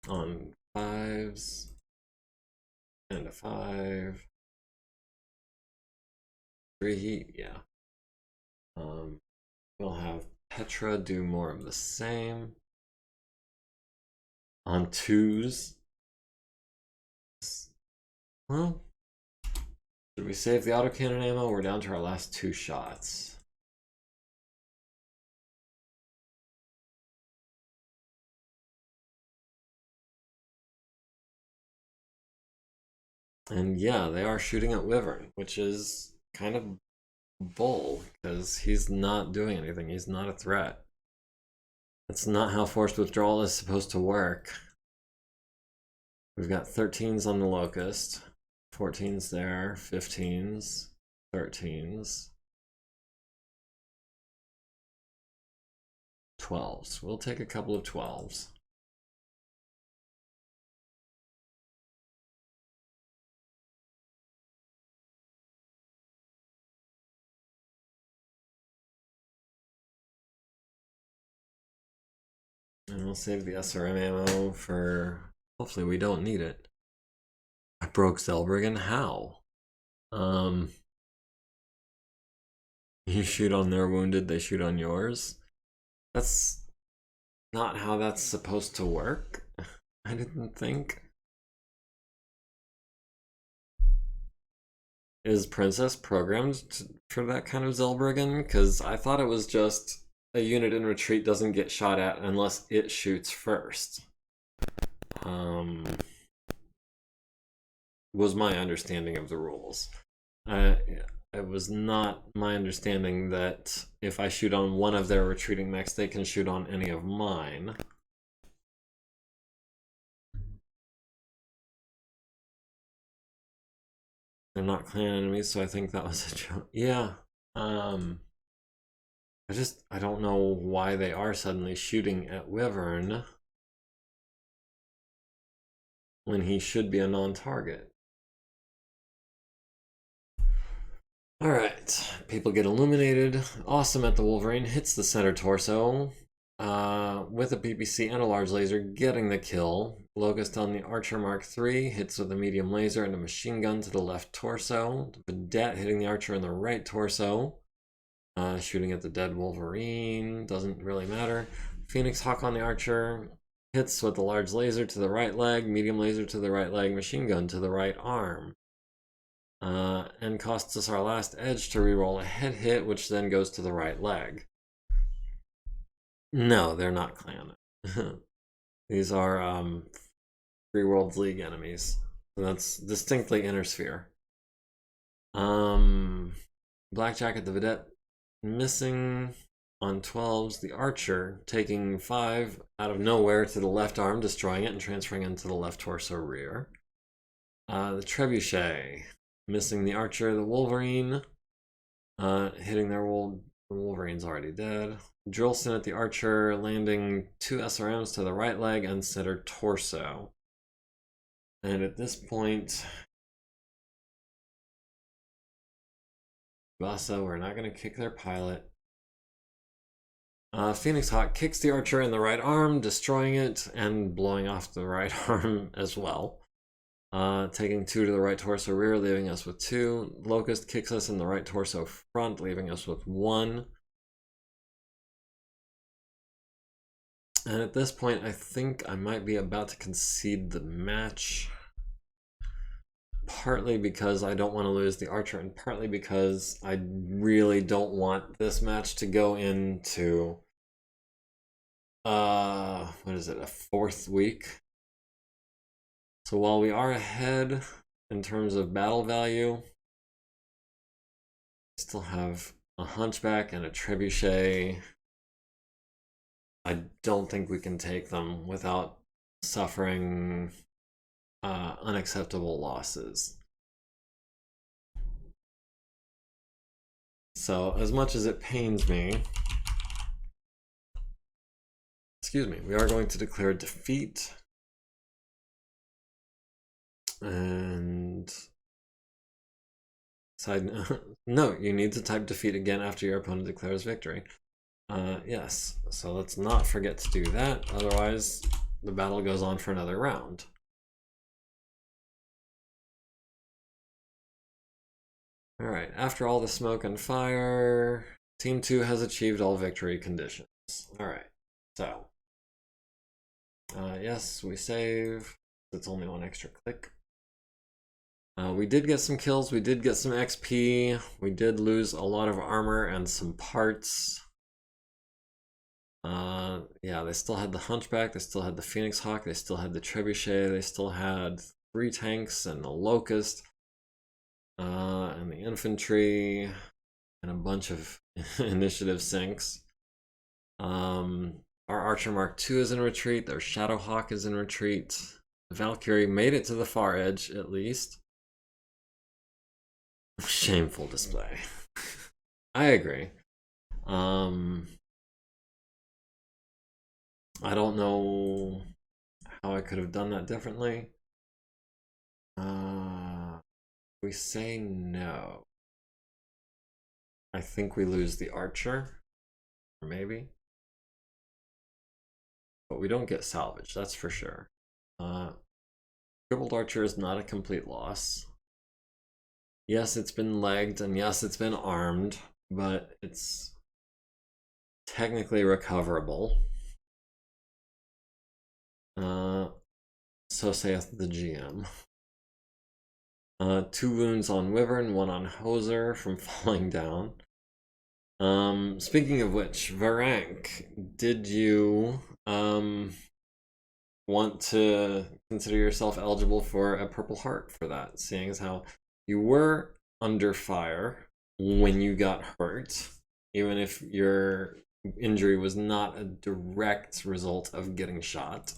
On 5s. And a 5. 3 heat, yeah. We'll have Petra do more of the same. On 2s. Well, should we save the autocannon ammo? We're down to our last 2 shots. And yeah, they are shooting at Wyvern, which is kind of bull, because he's not doing anything. He's not a threat. That's not how forced withdrawal is supposed to work. We've got 13s on the Locust, 14s there, 15s, 13s, 12s. We'll take a couple of 12s. And we'll save the SRM ammo for, hopefully we don't need it. I broke Zellbriggen, how? You shoot on their wounded, they shoot on yours? That's not how that's supposed to work. I didn't think. Is Princess programmed for that kind of Zellbriggen? Because I thought it was just a unit in retreat doesn't get shot at unless it shoots first. Was my understanding of the rules. It was not my understanding that if I shoot on one of their retreating mechs, they can shoot on any of mine. They're not clan enemies, so I think that was a joke. Yeah. I don't know why they are suddenly shooting at Wyvern when he should be a non-target. Alright, people get illuminated. Awesome at the Wolverine, hits the center torso with a PPC and a large laser, getting the kill. Locust on the Archer Mark III hits with a medium laser and a machine gun to the left torso. Vedette hitting the Archer in the right torso. Shooting at the dead Wolverine, doesn't really matter. Phoenix Hawk on the Archer, hits with the large laser to the right leg, medium laser to the right leg, machine gun to the right arm. And costs us our last edge to reroll a head hit, which then goes to the right leg. No, they're not clan. These are Free Worlds League enemies. So that's distinctly Inner Sphere. Blackjack at the Vedette missing on 12s. The Archer taking 5 out of nowhere to the left arm, destroying it and transferring into the left torso rear. The Trebuchet missing the Archer. The Wolverine hitting their Wolverine's already dead. Drillson at the Archer, landing 2 SRMs to the right leg and center torso. And at this point, Vasa, we're not going to kick their pilot. Phoenix Hawk kicks the Archer in the right arm, destroying it and blowing off the right arm as well. Taking 2 to the right torso rear, leaving us with 2. Locust kicks us in the right torso front, leaving us with 1. And at this point, I think I might be about to concede the match. Partly because I don't want to lose the Archer, and partly because I really don't want this match to go into what is it, a 4th week? So while we are ahead in terms of battle value, we still have a Hunchback and a Trebuchet. I don't think we can take them without suffering unacceptable losses. So as much as it pains me, excuse me, we are going to declare defeat. And side note, you need to type defeat again after your opponent declares victory. Yes, so let's not forget to do that, otherwise the battle goes on for another round. Alright, after all the smoke and fire, Team 2 has achieved all victory conditions. Alright, so yes, we save. It's only 1 extra click. We did get some kills, we did get some XP, we did lose a lot of armor and some parts. Yeah, they still had the Hunchback, they still had the Phoenix Hawk, they still had the Trebuchet, they still had 3 tanks and the locust, and the infantry, and a bunch of initiative sinks. Our Archer Mark II is in retreat. Their Shadowhawk is in retreat. The Valkyrie made it to the far edge, at least. Shameful display. I agree. I don't know how I could have done that differently. We say no. I think we lose the Archer. Or maybe. But we don't get salvage, that's for sure. Crippled Archer is not a complete loss. Yes, it's been legged, and yes, it's been armed, but it's technically recoverable. So saith the GM. 2 wounds on Wyvern, 1 on Hoser from falling down. Speaking of which, Varank, did you want to consider yourself eligible for a Purple Heart for that, seeing as how you were under fire when you got hurt, even if your injury was not a direct result of getting shot?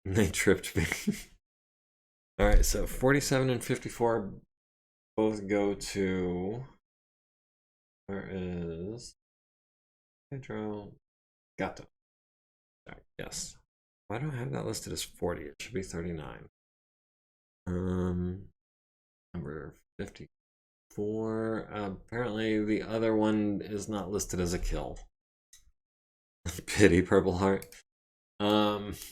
They tripped me. Alright, so 47 and 54 both go to... Where is... Pedro... Gato. Yes. Why do I have that listed as 40? It should be 39. Number 54. Apparently the other one is not listed as a kill. Pity Purple Heart.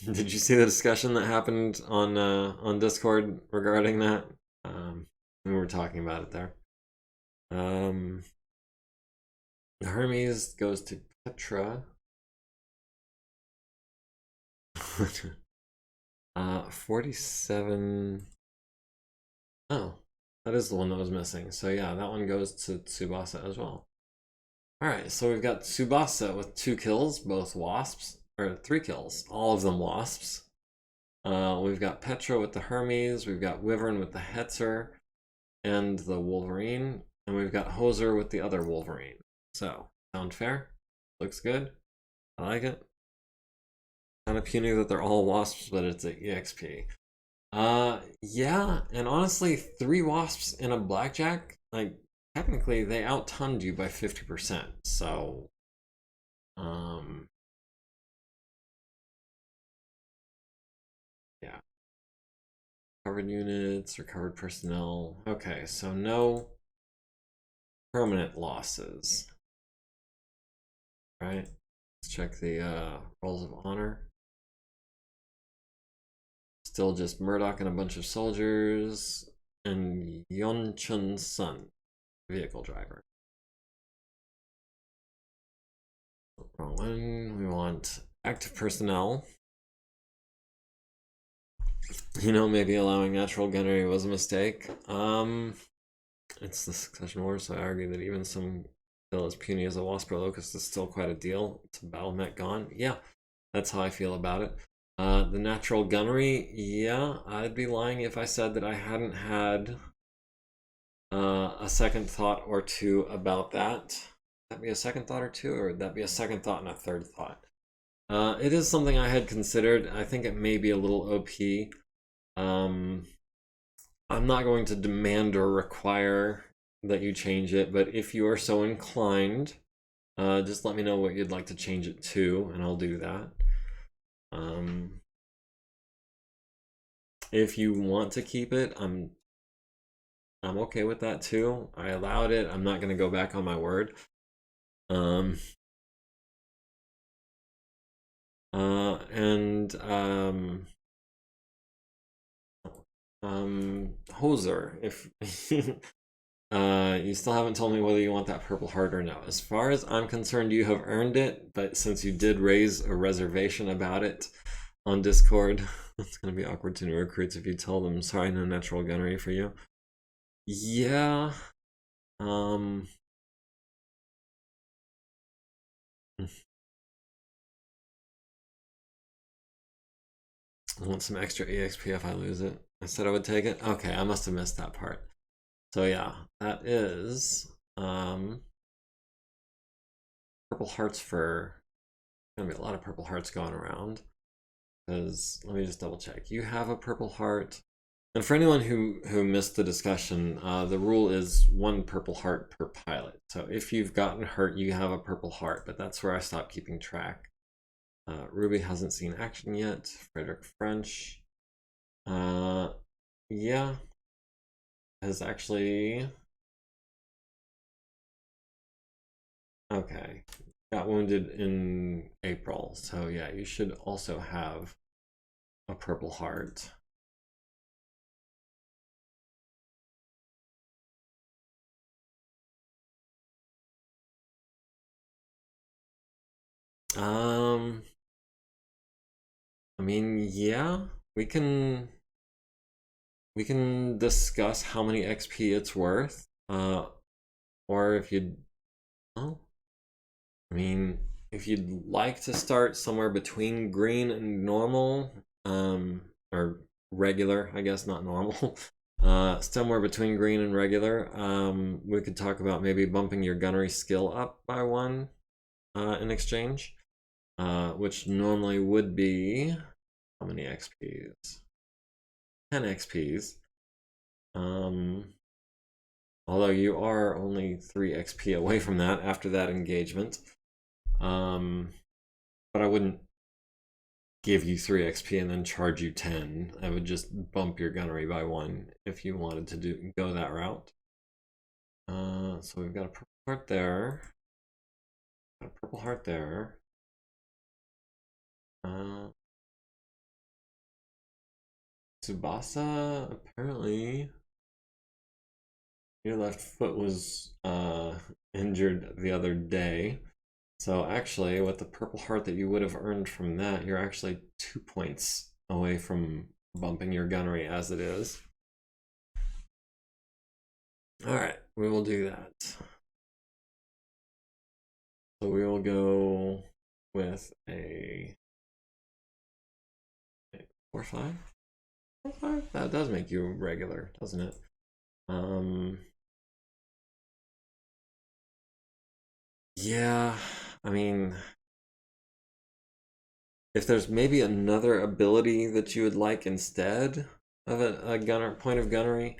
Did you see the discussion that happened on Discord regarding that? We were talking about it there. Hermes goes to Petra. 47. Oh, that is the one that was missing. So yeah, that one goes to Tsubasa as well. Alright, so we've got Tsubasa with 2 kills, both wasps, or 3 kills, all of them wasps. We've got Petra with the Hermes, we've got Wyvern with the Hetzer and the Wolverine, and we've got Hoser with the other Wolverine. So, sound fair? Looks good? I like it. Kind of puny that they're all wasps, but it's an EXP. Yeah, and honestly, 3 wasps in a blackjack, like, technically they outtunned you by 50%, so... yeah. Covered units, recovered personnel. Okay, so no permanent losses. Right? Let's check the rolls of honor. Still just Murdoch and a bunch of soldiers, and Yeonchun's son, vehicle driver. Wrong one. We want active personnel. You know, maybe allowing natural gunnery was a mistake. It's the Succession War, so I argue that even some still as puny as a Wasp or Locust is still quite a deal. It's a battle mech gone. Yeah, that's how I feel about it. The natural gunnery, yeah, I'd be lying if I said that I hadn't had a second thought or two about that. Would that be a second thought or two, or would that be a second thought and a third thought? It is something I had considered. I think it may be a little OP. I'm not going to demand or require that you change it, but if you are so inclined, just let me know what you'd like to change it to, and I'll do that. If you want to keep it, I'm okay with that too. I allowed it. I'm not going to go back on my word. Hoser, if you still haven't told me whether you want that Purple Heart or no. As far as I'm concerned, you have earned it, but since you did raise a reservation about it on Discord, it's going to be awkward to new recruits if you tell them, sorry, no natural gunnery for you. Yeah. I want some extra EXP if I lose it. I said I would take it. Okay, I must have missed that part. So yeah, that is purple hearts for. Gonna be a lot of purple hearts going around. Because let me just double check. You have a purple heart. And for anyone who missed the discussion, the rule is 1 purple heart per pilot. So if you've gotten hurt, you have a purple heart, but that's where I stopped keeping track. Ruby hasn't seen action yet. Frederick French. Yeah. Has actually... Okay. Got wounded in April. So yeah, you should also have a purple heart. I mean, yeah, we can discuss how many XP it's worth. Or if you'd, oh, I mean, if you'd like to start somewhere between green and normal, or regular, I guess, not normal, somewhere between green and regular, we could talk about maybe bumping your gunnery skill up by 1 in exchange, which normally would be how many XPs? 10 XPs. Although you are only 3 XP away from that after that engagement. But I wouldn't give you 3 XP and then charge you 10. I would just bump your gunnery by 1 if you wanted to go that route. So we've got a purple heart there. Got a purple heart there. Tsubasa, apparently your left foot was injured the other day. So actually, with the purple heart that you would have earned from that, you're actually 2 points away from bumping your gunnery as it is. Alright, we will do that. So we will go with a 4-5? 4-5? That does make you regular, doesn't it? Yeah, I mean, if there's maybe another ability that you would like instead of a gunner point of gunnery,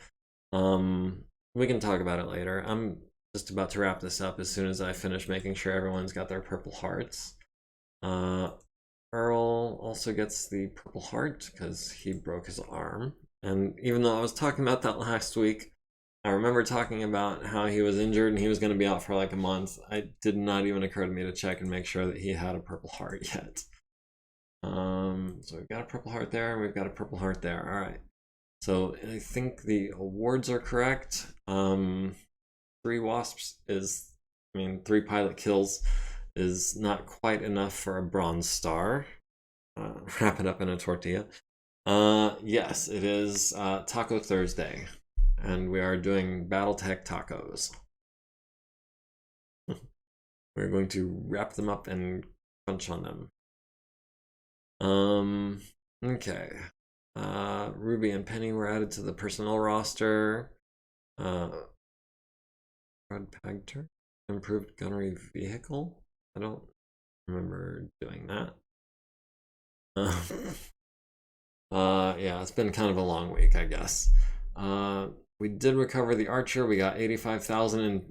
we can talk about it later. I'm just about to wrap this up as soon as I finish making sure everyone's got their purple hearts. Earl also gets the purple heart because he broke his arm. And even though I was talking about that last week, I remember talking about how he was injured and he was going to be out for like a month. It did not even occur to me to check and make sure that he had a purple heart yet. So we've got a purple heart there and we've got a purple heart there. All right. So I think the awards are correct. 3 wasps is, 3 pilot kills is not quite enough for a bronze star. Wrap it up in a tortilla. Yes, it is Taco Thursday, and we are doing BattleTech tacos. We're going to wrap them up and crunch on them. Okay. Ruby and Penny were added to the personnel roster. Red Pagter, improved gunnery vehicle. I don't remember doing that. Yeah, it's been kind of a long week, I guess. We did recover the Archer. We got 85,000 in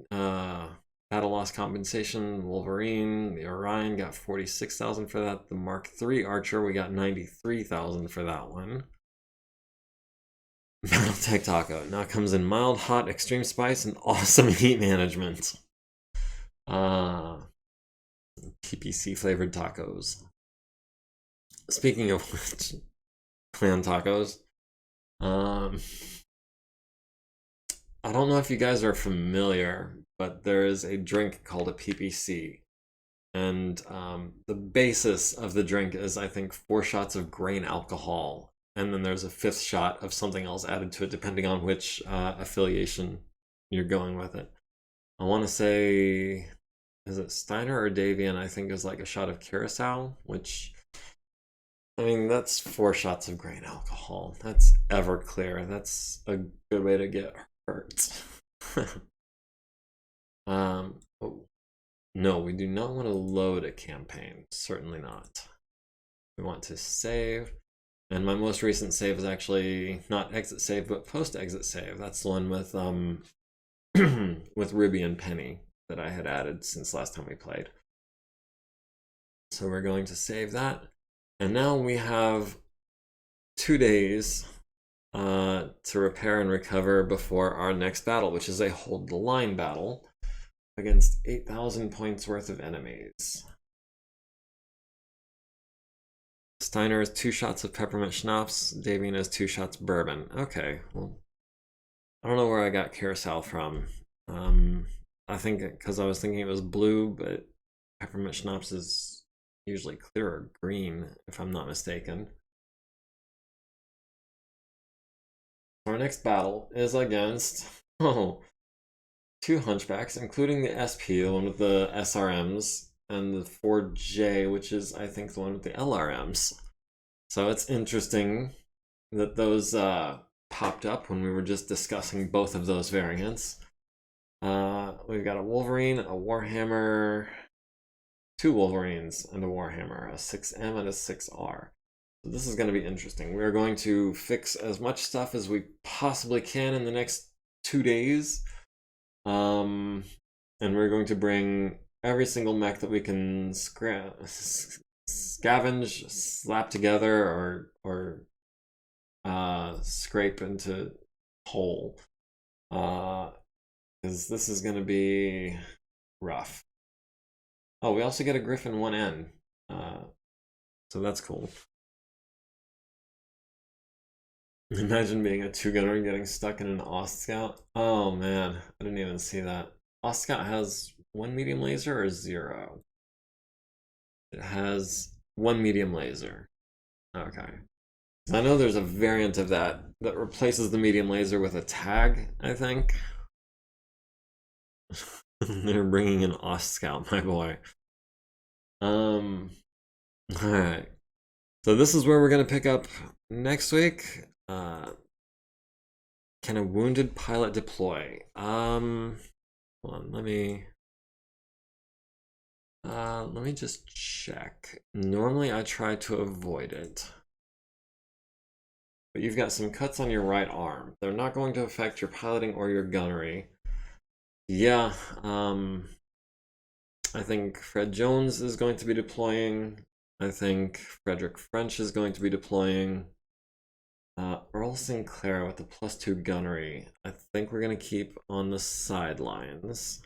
battle loss compensation. Wolverine, the Orion got 46,000 for that. The Mark III Archer, we got 93,000 for that one. BattleTech Taco now comes in mild, hot, extreme spice, and awesome heat management. PPC flavored tacos. Speaking of which, clan tacos. I don't know if you guys are familiar, but there is a drink called a PPC. And the basis of the drink is, I think, 4 shots of grain alcohol. And then there's a 5th shot of something else added to it, depending on which affiliation you're going with it. I want to say, is it Steiner or Davian? I think is like a shot of Curacao, which I mean, that's 4 shots of grain alcohol. That's Everclear. That's a good way to get hurt. Oh, no, we do not want to load a campaign. Certainly not. We want to save. And my most recent save is actually not exit save, but post exit save. That's the one with with Ruby and Penny that I had added since last time we played. So we're going to save that. And now we have 2 days to repair and recover before our next battle, which is a hold the line battle against 8,000 points worth of enemies. Steiner has 2 shots of peppermint schnapps. Davian has 2 shots bourbon. Okay, well, I don't know where I got Curacao from. I think because I was thinking it was blue, but peppermint schnapps is usually clear or green, if I'm not mistaken. Our next battle is against 2 hunchbacks, including the SP, the one with the SRMs, and the 4J, which is, I think, the one with the LRMs. So it's interesting that those popped up when we were just discussing both of those variants. We've got a Wolverine, a Warhammer, 2 Wolverines, and a Warhammer, a 6M and a 6R. So this is going to be interesting. We are going to fix as much stuff as we possibly can in the next 2 days. And we're going to bring every single mech that we can scavenge, slap together, or scrape into whole. Because this is going to be rough. Oh, we also get a Griffin 1N. So that's cool. Imagine being a 2-gunner and getting stuck in an Ost Scout. Oh man, I didn't even see that. Ost Scout has 1 medium laser or 0? It has 1 medium laser. Okay. I know there's a variant of that that replaces the medium laser with a tag, I think. They're bringing in Ost Scout, my boy. Alright. So this is where we're going to pick up next week. Can a wounded pilot deploy? Hold on, let me just check. Normally I try to avoid it. But you've got some cuts on your right arm. They're not going to affect your piloting or your gunnery. Yeah, I think Fred Jones is going to be deploying. I think Frederick French is going to be deploying. Earl Sinclair with the +2 gunnery. I think we're going to keep on the sidelines.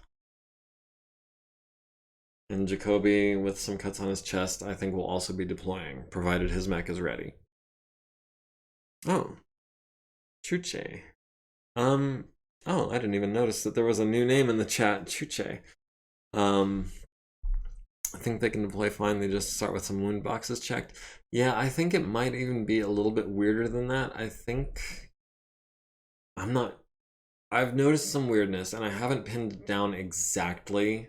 And Jacoby, with some cuts on his chest, I think will also be deploying, provided his mech is ready. Oh. Chuche. Oh, I didn't even notice that there was a new name in the chat, Chuche. I think they can deploy fine. They just start with some wound boxes checked. Yeah, I think it might even be a little bit weirder than that. I think I've noticed some weirdness, and I haven't pinned down exactly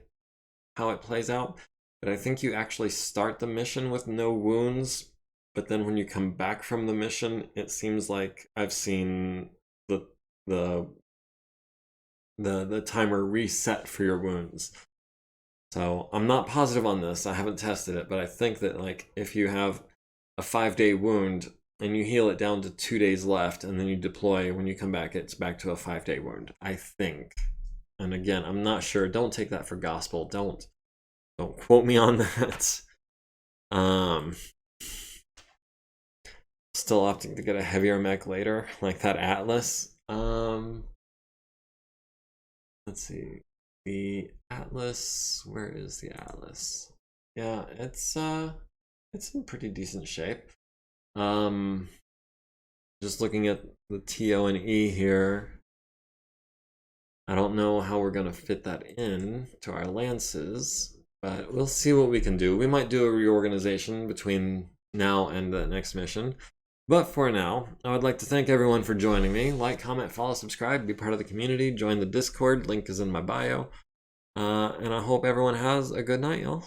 how it plays out, but I think you actually start the mission with no wounds, but then when you come back from the mission, it seems like I've seen the timer reset for your wounds. So I'm not positive on this. I haven't tested it, but I think that like if you have a 5-day wound and you heal it down to 2 days left, and then you deploy, when you come back, it's back to a 5-day wound, I think. And again, I'm not sure. Don't take that for gospel. Don't quote me on that. Still opting to get a heavier mech later, like that Atlas. Let's see. The Atlas, where is the Atlas? Yeah, it's in pretty decent shape. Just looking at the TO and E here, I don't know how we're gonna fit that in to our lances, but we'll see what we can do. We might do a reorganization between now and the next mission. But for now, I would like to thank everyone for joining me. Like, comment, follow, subscribe, be part of the community, join the Discord, link is in my bio. And I hope everyone has a good night, y'all.